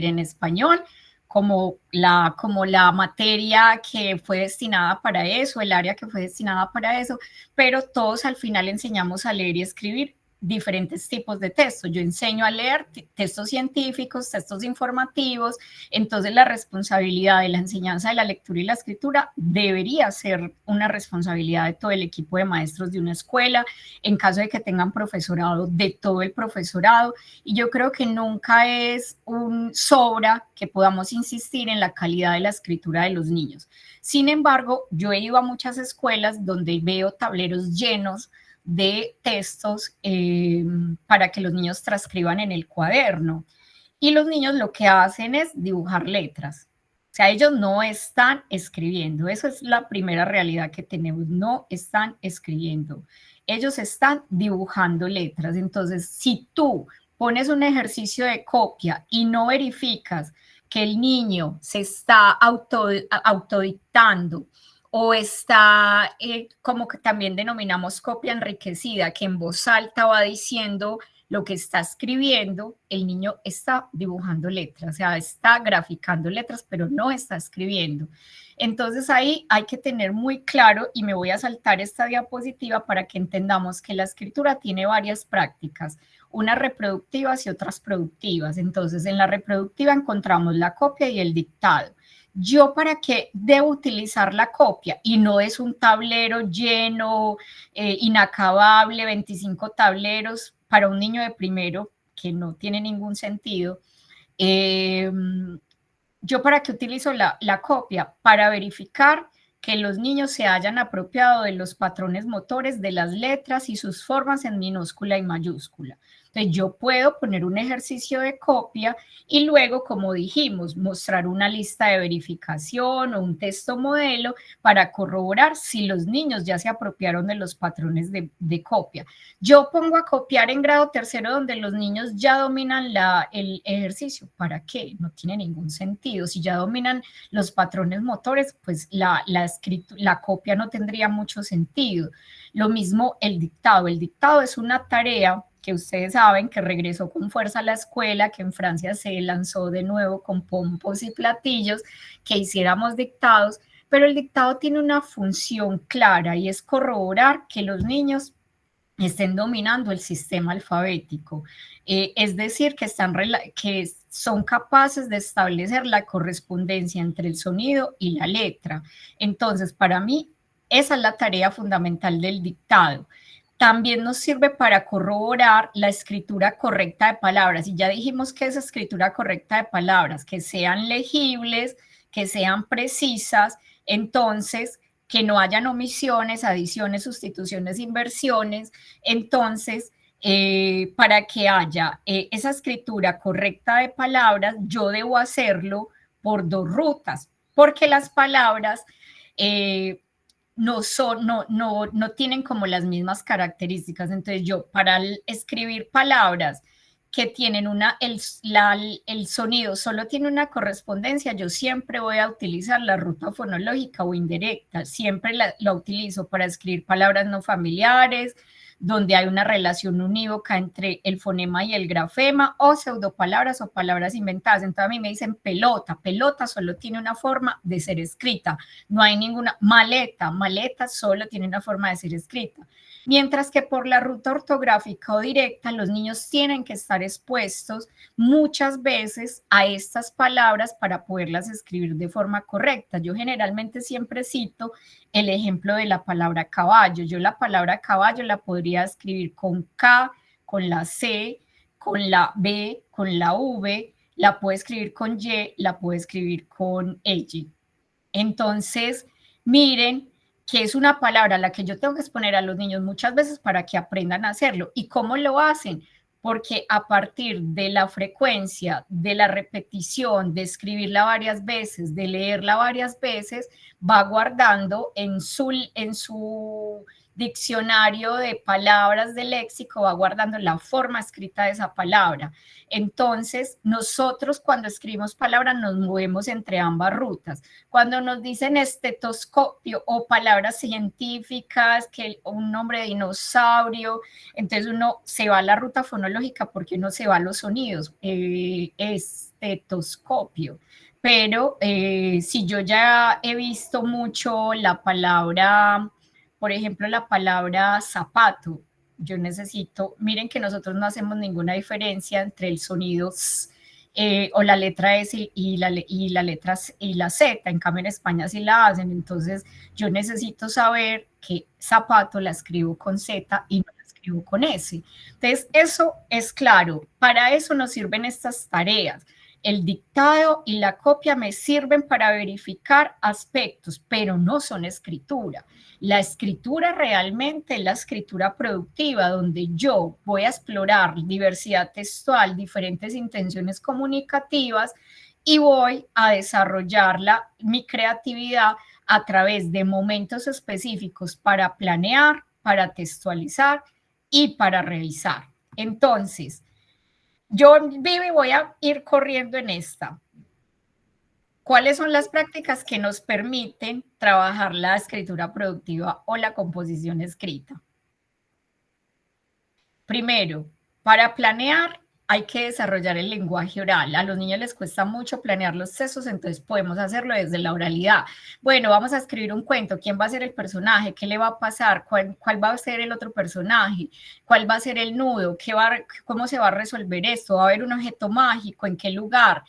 en español, como la materia que fue destinada para eso, el área que fue destinada para eso, pero todos al final enseñamos a leer y escribir diferentes tipos de textos. Yo enseño a leer textos científicos, textos informativos, entonces la responsabilidad de la enseñanza de la lectura y la escritura debería ser una responsabilidad de todo el equipo de maestros de una escuela, en caso de que tengan profesorado, de todo el profesorado, y yo creo que nunca es un sobra que podamos insistir en la calidad de la escritura de los niños. Sin embargo, yo he ido a muchas escuelas donde veo tableros llenos de textos para que los niños transcriban en el cuaderno. Y los niños lo que hacen es dibujar letras. O sea, ellos no están escribiendo. Esa es la primera realidad que tenemos. No están escribiendo. Ellos están dibujando letras. Entonces, si tú pones un ejercicio de copia y no verificas que el niño se está autodictando, o está, como que también denominamos copia enriquecida, que en voz alta va diciendo lo que está escribiendo, el niño está dibujando letras, o sea, está graficando letras, pero no está escribiendo. Entonces ahí hay que tener muy claro, y me voy a saltar esta diapositiva para que entendamos que la escritura tiene varias prácticas, unas reproductivas y otras productivas. Entonces en la reproductiva encontramos la copia y el dictado. ¿Yo para qué debo utilizar la copia? Y no es un tablero lleno, inacabable, 25 tableros para un niño de primero, que no tiene ningún sentido. ¿Yo para qué utilizo la copia? Para verificar que los niños se hayan apropiado de los patrones motores de las letras y sus formas en minúscula y mayúscula. Entonces, yo puedo poner un ejercicio de copia y luego, como dijimos, mostrar una lista de verificación o un texto modelo para corroborar si los niños ya se apropiaron de los patrones de copia. Yo pongo a copiar en grado tercero donde los niños ya dominan el ejercicio. ¿Para qué? No tiene ningún sentido. Si ya dominan los patrones motores, pues la copia no tendría mucho sentido. Lo mismo el dictado. El dictado es una tarea que ustedes saben que regresó con fuerza a la escuela, que en Francia se lanzó de nuevo con pompos y platillos, que hiciéramos dictados, pero el dictado tiene una función clara y es corroborar que los niños estén dominando el sistema alfabético, es decir, que son capaces de establecer la correspondencia entre el sonido y la letra. Entonces, para mí, esa es la tarea fundamental del dictado. También nos sirve para corroborar la escritura correcta de palabras. Y ya dijimos que es escritura correcta de palabras, que sean legibles, que sean precisas, entonces que no hayan omisiones, adiciones, sustituciones, inversiones. Entonces, para que haya esa escritura correcta de palabras, yo debo hacerlo por dos rutas, porque las palabras no tienen como las mismas características. Entonces yo, para escribir palabras que tienen el sonido solo tiene una correspondencia, yo siempre voy a utilizar la ruta fonológica o indirecta, siempre la utilizo para escribir palabras no familiares, donde hay una relación unívoca entre el fonema y el grafema, o pseudopalabras o palabras inventadas. Entonces a mí me dicen pelota solo tiene una forma de ser escrita, no hay ninguna. Maleta solo tiene una forma de ser escrita. Mientras que por la ruta ortográfica o directa, los niños tienen que estar expuestos muchas veces a estas palabras para poderlas escribir de forma correcta. Yo generalmente siempre cito el ejemplo de la palabra caballo. Yo la palabra caballo la podría escribir con K, con la C, con la B, con la V, la puedo escribir con Y, la puedo escribir con Y. Entonces, miren que es una palabra a la que yo tengo que exponer a los niños muchas veces para que aprendan a hacerlo. ¿Y cómo lo hacen? Porque a partir de la frecuencia, de la repetición, de escribirla varias veces, de leerla varias veces, va guardando en su diccionario de palabras del léxico va guardando la forma escrita de esa palabra. Entonces, nosotros cuando escribimos palabras nos movemos entre ambas rutas. Cuando nos dicen estetoscopio o palabras científicas, que un nombre de dinosaurio, entonces uno se va a la ruta fonológica porque uno se va a los sonidos, estetoscopio. Pero si yo ya he visto mucho la palabra, por ejemplo, la palabra zapato, yo necesito, miren que nosotros no hacemos ninguna diferencia entre el sonido s, o la letra S y la letra y la Z, en cambio en España sí la hacen, entonces yo necesito saber que zapato la escribo con Z y no la escribo con S. Entonces eso es claro, para eso nos sirven estas tareas. El dictado y la copia me sirven para verificar aspectos, pero no son escritura. La escritura realmente es la escritura productiva, donde yo voy a explorar diversidad textual, diferentes intenciones comunicativas y voy a desarrollar mi creatividad a través de momentos específicos para planear, para textualizar y para revisar. Entonces, yo, Vivi, voy a ir corriendo en esta. ¿Cuáles son las prácticas que nos permiten trabajar la escritura productiva o la composición escrita? Primero, para planear hay que desarrollar el lenguaje oral. A los niños les cuesta mucho planear los textos, entonces podemos hacerlo desde la oralidad. Bueno, vamos a escribir un cuento. ¿Quién va a ser el personaje? ¿Qué le va a pasar? ¿Cuál va a ser el otro personaje? ¿Cuál va a ser el nudo? ¿Cómo se va a resolver esto? ¿Va a haber un objeto mágico? ¿En qué lugar?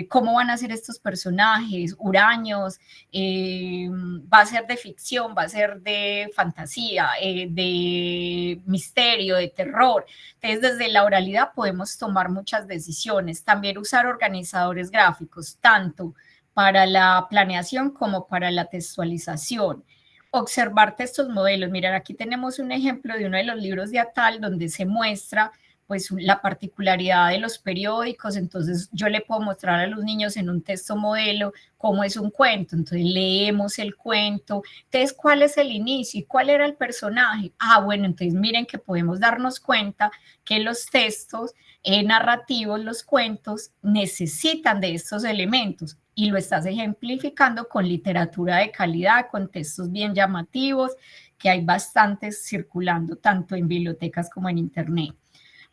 ¿Cómo van a ser estos personajes? ¿Huraños? ¿Va a ser de ficción? ¿Va a ser de fantasía? ¿De misterio? ¿De terror? Entonces, desde la oralidad podemos tomar muchas decisiones. También usar organizadores gráficos, tanto para la planeación como para la textualización. Observar textos modelos. Miren, aquí tenemos un ejemplo de uno de los libros de Atal donde se muestra pues la particularidad de los periódicos, entonces yo le puedo mostrar a los niños en un texto modelo cómo es un cuento, entonces leemos el cuento, entonces ¿cuál es el inicio y cuál era el personaje? Ah, bueno, entonces miren que podemos darnos cuenta que los textos narrativos, los cuentos, necesitan de estos elementos y lo estás ejemplificando con literatura de calidad, con textos bien llamativos, que hay bastantes circulando tanto en bibliotecas como en internet.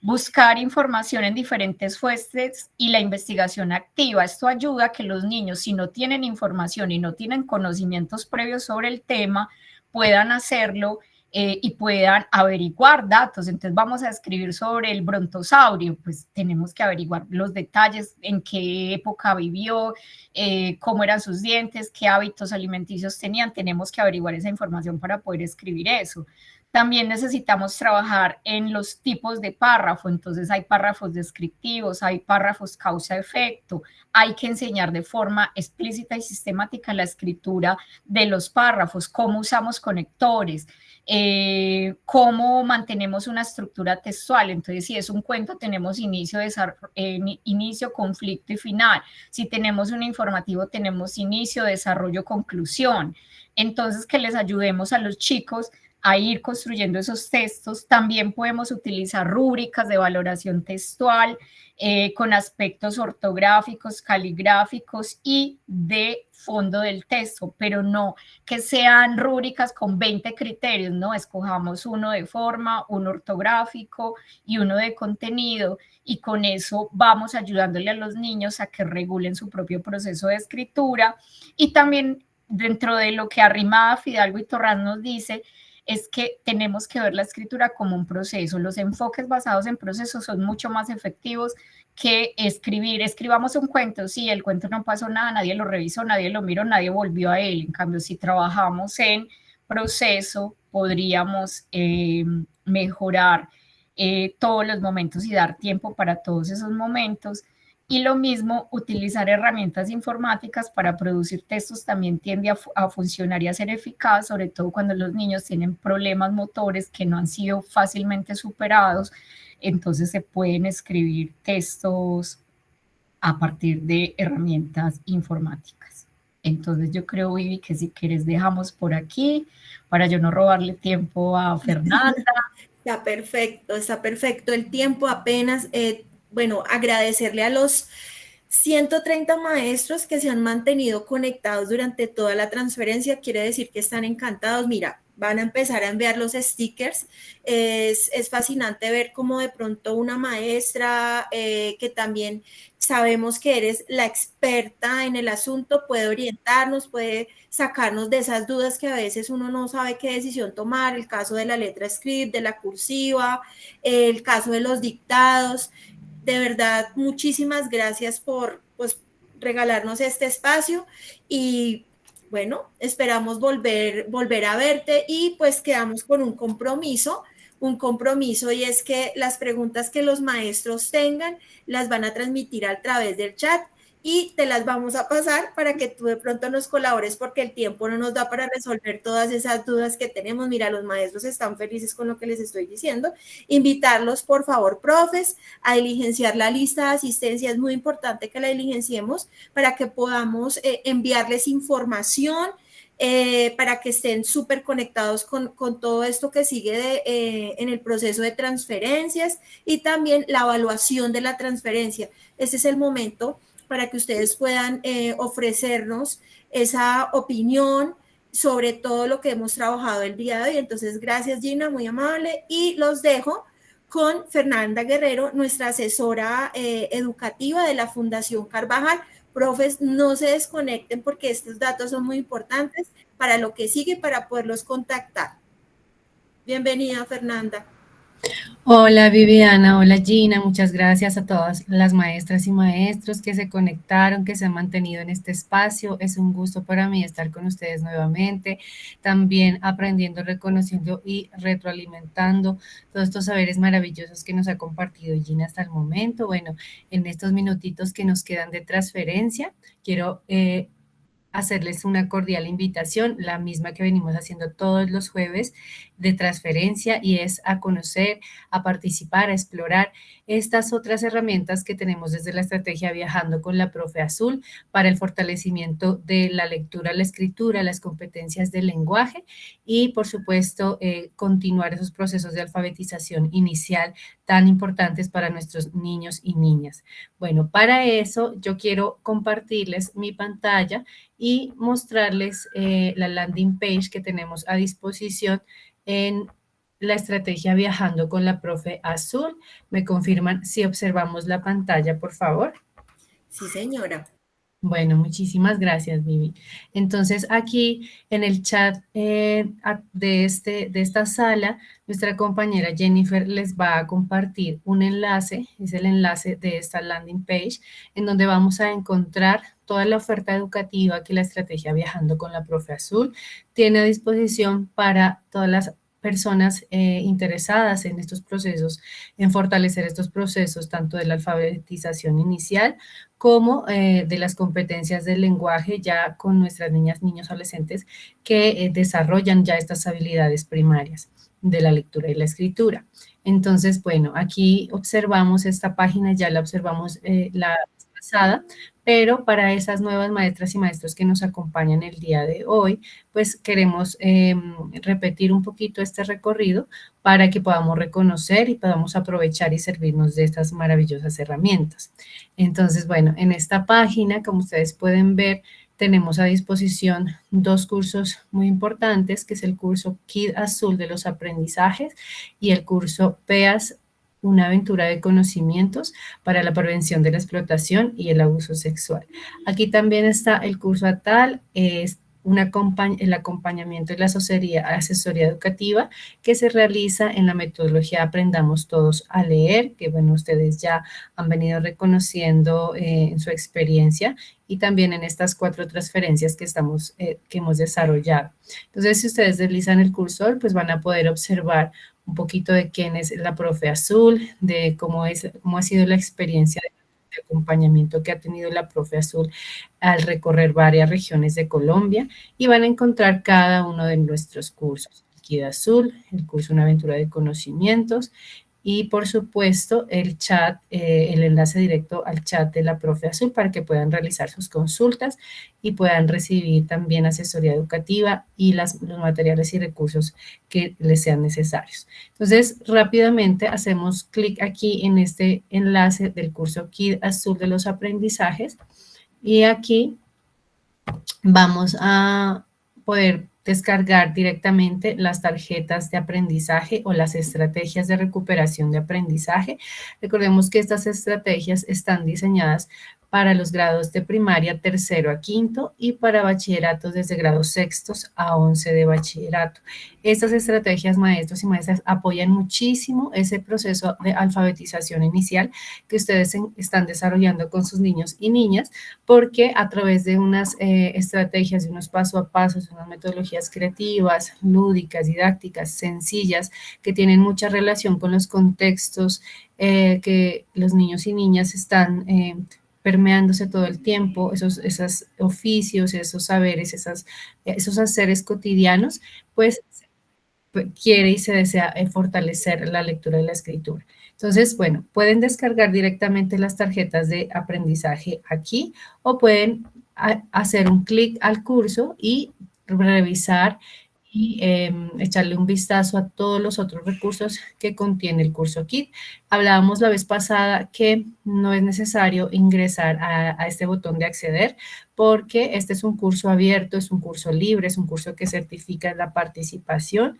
Buscar información en diferentes fuentes y la investigación activa. Esto ayuda a que los niños, si no tienen información y no tienen conocimientos previos sobre el tema, puedan hacerlo y puedan averiguar datos. Entonces vamos a escribir sobre el brontosaurio, pues tenemos que averiguar los detalles, en qué época vivió, cómo eran sus dientes, qué hábitos alimenticios tenían. Tenemos que averiguar esa información para poder escribir eso. También necesitamos trabajar en los tipos de párrafo, entonces hay párrafos descriptivos, hay párrafos causa-efecto, hay que enseñar de forma explícita y sistemática la escritura de los párrafos, cómo usamos conectores, cómo mantenemos una estructura textual. Entonces, si es un cuento, tenemos inicio, conflicto y final. Si tenemos un informativo, tenemos inicio, desarrollo, conclusión. Entonces, que les ayudemos a los chicos a ir construyendo esos textos. También podemos utilizar rúbricas de valoración textual con aspectos ortográficos, caligráficos y de fondo del texto, pero no que sean rúbricas con 20 criterios, no, escojamos uno de forma, uno ortográfico y uno de contenido, y con eso vamos ayudándole a los niños a que regulen su propio proceso de escritura. Y también dentro de lo que Arrimada, Fidalgo y Torrán nos dice, es que tenemos que ver la escritura como un proceso. Los enfoques basados en procesos son mucho más efectivos que escribir. Escribamos un cuento, sí, el cuento no pasó nada, nadie lo revisó, nadie lo miró, nadie volvió a él. En cambio, si trabajamos en proceso, podríamos mejorar todos los momentos y dar tiempo para todos esos momentos. Y lo mismo, utilizar herramientas informáticas para producir textos también tiende a funcionar y a ser eficaz, sobre todo cuando los niños tienen problemas motores que no han sido fácilmente superados. Entonces se pueden escribir textos a partir de herramientas informáticas. Entonces yo creo, Vivi, que si quieres dejamos por aquí para yo no robarle tiempo a Fernanda. Está perfecto el tiempo apenas. Bueno, agradecerle a los 130 maestros que se han mantenido conectados durante toda la transferencia, quiere decir que están encantados. Mira, van a empezar a enviar los stickers. Es fascinante ver cómo de pronto una maestra que también sabemos que eres la experta en el asunto, puede orientarnos, puede sacarnos de esas dudas que a veces uno no sabe qué decisión tomar, el caso de la letra script, de la cursiva, el caso de los dictados. De verdad, muchísimas gracias por pues, regalarnos este espacio y bueno, esperamos volver a verte y pues quedamos con un compromiso y es que las preguntas que los maestros tengan las van a transmitir a través del chat y te las vamos a pasar para que tú de pronto nos colabores porque el tiempo no nos da para resolver todas esas dudas que tenemos. Mira, los maestros están felices con lo que les estoy diciendo. Invitarlos, por favor, profes, a diligenciar la lista de asistencia. Es muy importante que la diligenciemos para que podamos enviarles información, para que estén súper conectados con todo esto que sigue en el proceso de transferencias y también la evaluación de la transferencia. Ese es el momento para que ustedes puedan ofrecernos esa opinión sobre todo lo que hemos trabajado el día de hoy. Entonces, gracias Gina, muy amable, y los dejo con Fernanda Guerrero, nuestra asesora educativa de la Fundación Carvajal. Profes, no se desconecten porque estos datos son muy importantes para lo que sigue, para poderlos contactar. Bienvenida, Fernanda. Hola Viviana, hola Gina, muchas gracias a todas las maestras y maestros que se conectaron, que se han mantenido en este espacio. Es un gusto para mí estar con ustedes nuevamente, también aprendiendo, reconociendo y retroalimentando todos estos saberes maravillosos que nos ha compartido Gina hasta el momento. Bueno, en estos minutitos que nos quedan de transferencia, quiero hacerles una cordial invitación, la misma que venimos haciendo todos los jueves de transferencia, y es a conocer, a participar, a explorar estas otras herramientas que tenemos desde la estrategia Viajando con la Profe Azul para el fortalecimiento de la lectura, la escritura, las competencias del lenguaje y, por supuesto, continuar esos procesos de alfabetización inicial tan importantes para nuestros niños y niñas. Bueno, para eso yo quiero compartirles mi pantalla y mostrarles la landing page que tenemos a disposición en la estrategia Viajando con la Profe Azul. ¿Me confirman si observamos la pantalla, por favor? Sí, señora. Bueno, muchísimas gracias, Vivi. Entonces, aquí en el chat de esta sala, nuestra compañera Jennifer les va a compartir un enlace, es el enlace de esta landing page, en donde vamos a encontrar toda la oferta educativa que la estrategia Viajando con la Profe Azul tiene a disposición para todas las personas interesadas en estos procesos, en fortalecer estos procesos, tanto de la alfabetización inicial como de las competencias del lenguaje ya con nuestras niñas, niños, adolescentes que desarrollan ya estas habilidades primarias de la lectura y la escritura. Entonces, bueno, aquí observamos esta página, ya la observamos la vez pasada, pero para esas nuevas maestras y maestros que nos acompañan el día de hoy, pues queremos repetir un poquito este recorrido para que podamos reconocer y podamos aprovechar y servirnos de estas maravillosas herramientas. Entonces, bueno, en esta página, como ustedes pueden ver, tenemos a disposición dos cursos muy importantes, que es el curso Kid Azul de los aprendizajes y el curso PEAS, una aventura de conocimientos para la prevención de la explotación y el abuso sexual. Aquí también está el curso ATAL, es el acompañamiento y la asesoría educativa que se realiza en la metodología Aprendamos Todos a Leer, que bueno, ustedes ya han venido reconociendo en su experiencia y también en estas 4 transferencias que hemos desarrollado. Entonces, si ustedes deslizan el cursor, pues van a poder observar un poquito de quién es la Profe Azul, de cómo ha sido la experiencia de acompañamiento que ha tenido la Profe Azul al recorrer varias regiones de Colombia, y van a encontrar cada uno de nuestros cursos. El Kid Azul, el curso Una aventura de conocimientos y por supuesto el chat, el enlace directo al chat de la profe Azul para que puedan realizar sus consultas y puedan recibir también asesoría educativa y los materiales y recursos que les sean necesarios. Entonces, rápidamente hacemos clic aquí en este enlace del curso Kit Azul de los aprendizajes y aquí vamos a poder descargar directamente las tarjetas de aprendizaje o las estrategias de recuperación de aprendizaje. Recordemos que estas estrategias están diseñadas para los grados de primaria 3º a 5º y para bachilleratos desde grados 6º a 11 de bachillerato. Estas estrategias, maestros y maestras, apoyan muchísimo ese proceso de alfabetización inicial que ustedes están desarrollando con sus niños y niñas, porque a través de unas estrategias, de unos paso a paso, unas metodologías creativas, lúdicas, didácticas, sencillas, que tienen mucha relación con los contextos que los niños y niñas están permeándose todo el tiempo, esos oficios, esos saberes, esos haceres cotidianos, pues quiere y se desea fortalecer la lectura y la escritura. Entonces, bueno, pueden descargar directamente las tarjetas de aprendizaje aquí o pueden hacer un clic al curso y revisar y echarle un vistazo a todos los otros recursos que contiene el curso Kit. Hablábamos la vez pasada que no es necesario ingresar a este botón de acceder porque este es un curso abierto, es un curso libre, es un curso que certifica la participación,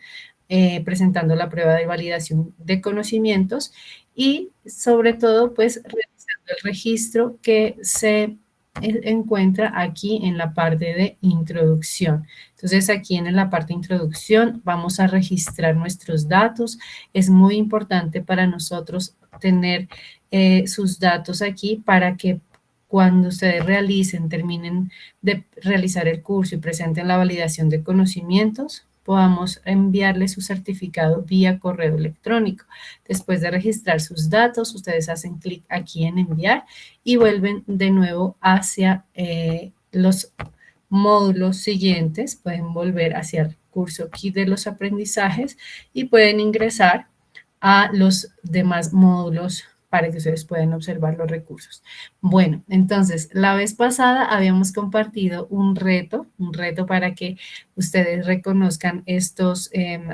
presentando la prueba de validación de conocimientos y sobre todo pues realizando el registro que se encuentra aquí en la parte de introducción. Entonces aquí en la parte de introducción vamos a registrar nuestros datos. Es muy importante para nosotros tener sus datos aquí para que cuando ustedes terminen de realizar el curso y presenten la validación de conocimientos, podamos enviarle su certificado vía correo electrónico. Después de registrar sus datos, ustedes hacen clic aquí en enviar y vuelven de nuevo hacia los módulos siguientes. Pueden volver hacia el curso Kit de los aprendizajes y pueden ingresar a los demás módulos para que ustedes puedan observar los recursos. Bueno, entonces, la vez pasada habíamos compartido un reto para que ustedes reconozcan estos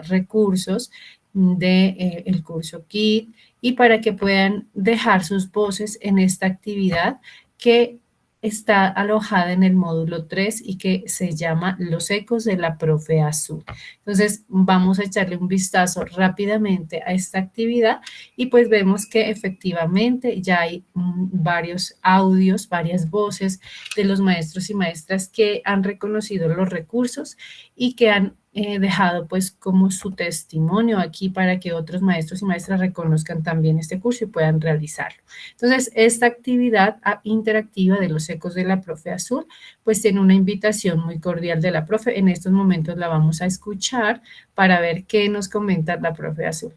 recursos del curso Kit y para que puedan dejar sus voces en esta actividad que está alojada en el módulo 3 y que se llama Los ecos de la profe Azul. Entonces, vamos a echarle un vistazo rápidamente a esta actividad y pues vemos que efectivamente ya hay varios audios, varias voces de los maestros y maestras que han reconocido los recursos y que han dejado pues como su testimonio aquí para que otros maestros y maestras reconozcan también este curso y puedan realizarlo. Entonces, esta actividad interactiva de los ecos de la profe Azul, pues tiene una invitación muy cordial de la profe. En estos momentos la vamos a escuchar para ver qué nos comenta la profe Azul.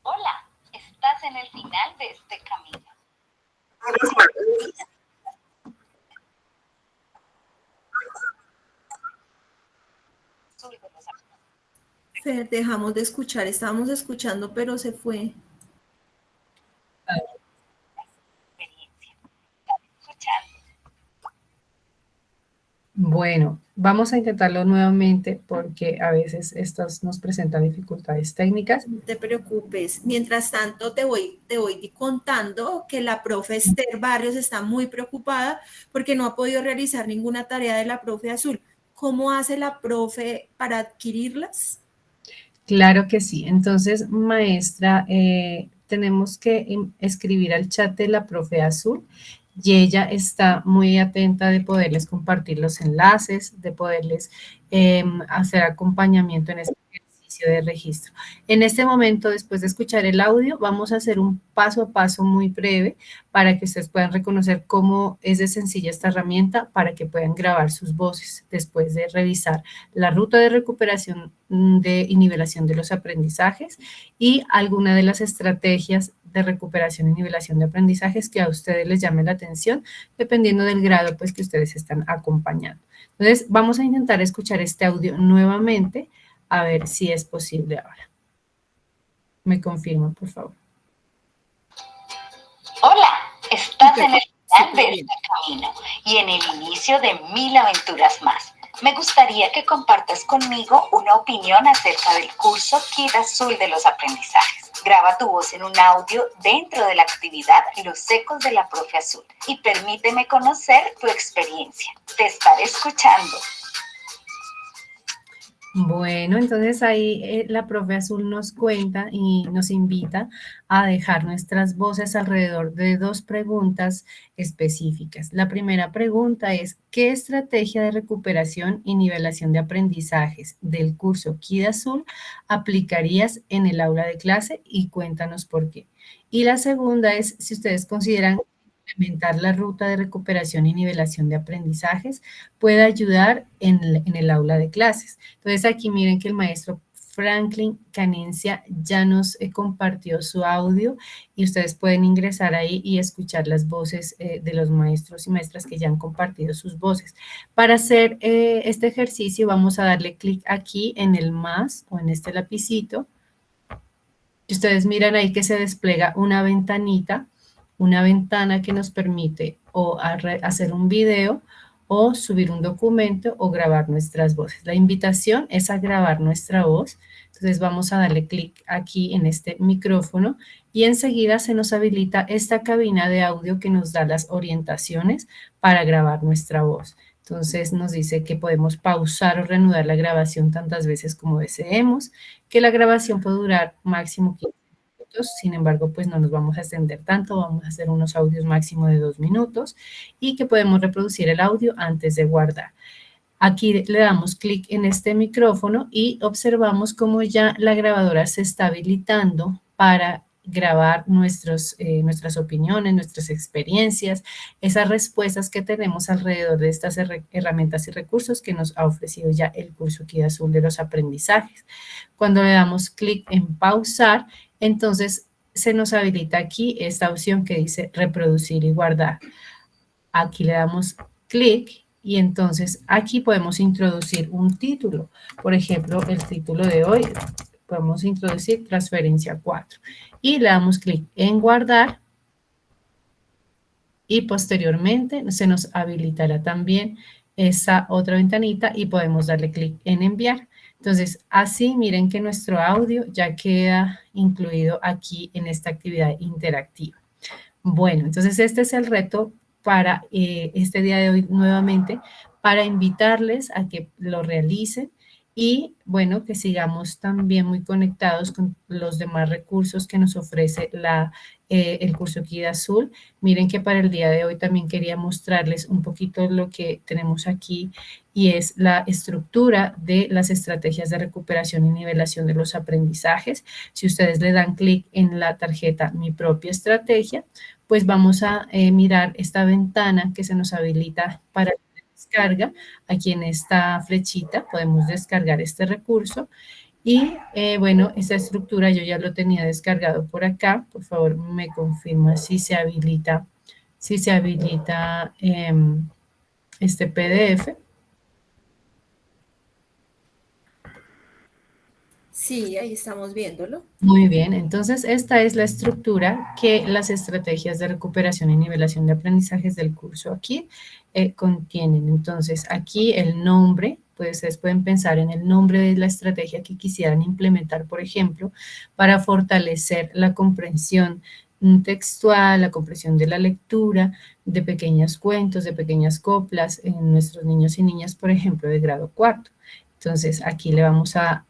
Hola, estás en el final de este camino. Fer, dejamos de escuchar, estábamos escuchando, pero se fue. Bueno, vamos a intentarlo nuevamente porque a veces estos nos presentan dificultades técnicas. No te preocupes. Mientras tanto, te voy contando que la profe Esther Barrios está muy preocupada porque no ha podido realizar ninguna tarea de la profe Azul. ¿Cómo hace la profe para adquirirlas? Claro que sí. Entonces, maestra, tenemos que escribir al chat de la profe Azul y ella está muy atenta de poderles compartir los enlaces, de poderles hacer acompañamiento en este ejercicio de registro. En este momento, después de escuchar el audio, vamos a hacer un paso a paso muy breve para que ustedes puedan reconocer cómo es de sencilla esta herramienta para que puedan grabar sus voces después de revisar la ruta de recuperación y nivelación de los aprendizajes y alguna de las estrategias de recuperación y nivelación de aprendizajes que a ustedes les llame la atención, dependiendo del grado pues que ustedes están acompañando. Entonces, vamos a intentar escuchar este audio nuevamente, a ver si es posible ahora. Me confirman, por favor. Hola, estás en el final Súper de bien. este camino y en el inicio de 1000 aventuras más. Me gustaría que compartas conmigo una opinión acerca del curso Kit Azul de los aprendizajes. Graba tu voz en un audio dentro de la actividad Los Ecos de la Profe Azul y permíteme conocer tu experiencia. Te estaré escuchando. Bueno, entonces ahí la profe Azul nos cuenta y nos invita a dejar nuestras voces alrededor de 2 preguntas específicas. La primera pregunta es, ¿qué estrategia de recuperación y nivelación de aprendizajes del curso KID Azul aplicarías en el aula de clase? Y cuéntanos por qué. Y la segunda es, si ustedes consideran implementar la ruta de recuperación y nivelación de aprendizajes puede ayudar en el aula de clases. Entonces aquí miren que el maestro Franklin Canencia ya nos compartió su audio y ustedes pueden ingresar ahí y escuchar las voces de los maestros y maestras que ya han compartido sus voces. Para hacer este ejercicio vamos a darle clic aquí en el más o en este lapicito. Y ustedes miran ahí que se despliega una ventanita, una ventana que nos permite o hacer un video o subir un documento o grabar nuestras voces. La invitación es a grabar nuestra voz. Entonces vamos a darle clic aquí en este micrófono y enseguida se nos habilita esta cabina de audio que nos da las orientaciones para grabar nuestra voz. Entonces nos dice que podemos pausar o reanudar la grabación tantas veces como deseemos, que la grabación puede durar máximo 15 minutos, sin embargo, pues no nos vamos a extender tanto, vamos a hacer unos audios máximo de 2 minutos y que podemos reproducir el audio antes de guardar. Aquí le damos clic en este micrófono y observamos cómo ya la grabadora se está habilitando para grabar nuestras opiniones, nuestras experiencias, esas respuestas que tenemos alrededor de estas herramientas y recursos que nos ha ofrecido ya el curso KID Azul de los aprendizajes. Cuando le damos clic en pausar, entonces se nos habilita aquí esta opción que dice reproducir y guardar. Aquí le damos clic y entonces aquí podemos introducir un título. Por ejemplo, el título de hoy podemos introducir transferencia 4 y le damos clic en guardar y posteriormente se nos habilitará también esa otra ventanita y podemos darle clic en enviar. Entonces, así miren que nuestro audio ya queda incluido aquí en esta actividad interactiva. Bueno, entonces este es el reto para este día de hoy nuevamente, para invitarles a que lo realicen y, bueno, que sigamos también muy conectados con los demás recursos que nos ofrece el curso KID Azul. Miren que para el día de hoy también quería mostrarles un poquito lo que tenemos aquí y es la estructura de las estrategias de recuperación y nivelación de los aprendizajes. Si ustedes le dan clic en la tarjeta Mi propia estrategia, pues vamos a mirar esta ventana que se nos habilita para descarga. Aquí en esta flechita podemos descargar este recurso y bueno, esta estructura yo ya lo tenía descargado por acá. Por favor, me confirma si se habilita este PDF. Sí, ahí estamos viéndolo. Muy bien, entonces esta es la estructura que las estrategias de recuperación y nivelación de aprendizajes del curso aquí contienen. Entonces aquí el nombre, pues ustedes pueden pensar en el nombre de la estrategia que quisieran implementar, por ejemplo, para fortalecer la comprensión textual, la comprensión de la lectura, de pequeños cuentos, de pequeñas coplas en nuestros niños y niñas, por ejemplo, de grado cuarto. Entonces aquí le vamos a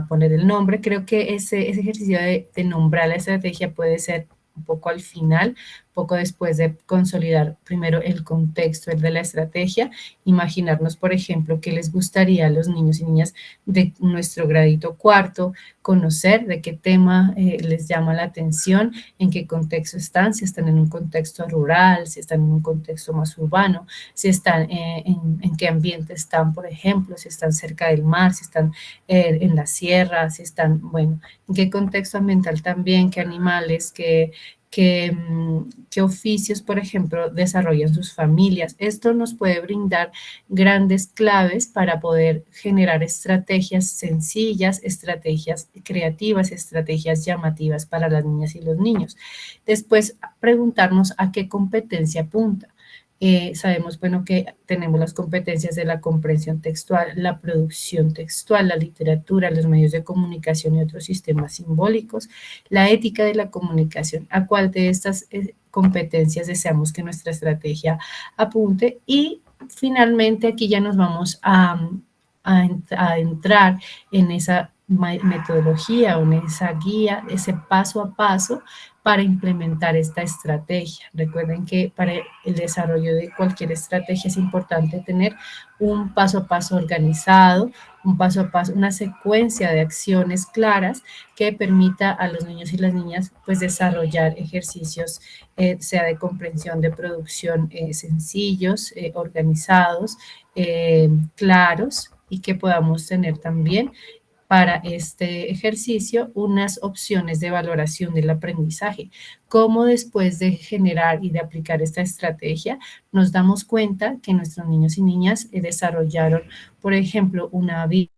poner el nombre. Creo que ese ejercicio de nombrar la estrategia puede ser un poco al final, poco después de consolidar primero el contexto de la estrategia, imaginarnos, por ejemplo, qué les gustaría a los niños y niñas de nuestro gradito cuarto, conocer de qué tema les llama la atención, en qué contexto están, si están en un contexto rural, si están en un contexto más urbano, si están en qué ambiente están, por ejemplo, si están cerca del mar, si están en la sierra, si están, bueno, en qué contexto ambiental también, qué animales, qué qué oficios, por ejemplo, desarrollan sus familias. Esto nos puede brindar grandes claves para poder generar estrategias sencillas, estrategias creativas, estrategias llamativas para las niñas y los niños. Después, preguntarnos a qué competencia apunta. Sabemos, bueno, que tenemos las competencias de la comprensión textual, la producción textual, la literatura, los medios de comunicación y otros sistemas simbólicos, la ética de la comunicación, a cuál de estas competencias deseamos que nuestra estrategia apunte. Y finalmente aquí ya nos vamos a entrar en esa metodología o en esa guía, ese paso a paso para implementar esta estrategia. Recuerden que para el desarrollo de cualquier estrategia es importante tener un paso a paso organizado, un paso a paso, una secuencia de acciones claras que permita a los niños y las niñas pues desarrollar ejercicios, sea de comprensión, de producción sencillos, organizados, claros, y que podamos tener también para este ejercicio unas opciones de valoración del aprendizaje. Cómo después de generar y de aplicar esta estrategia nos damos cuenta que nuestros niños y niñas desarrollaron, por ejemplo, una habilidad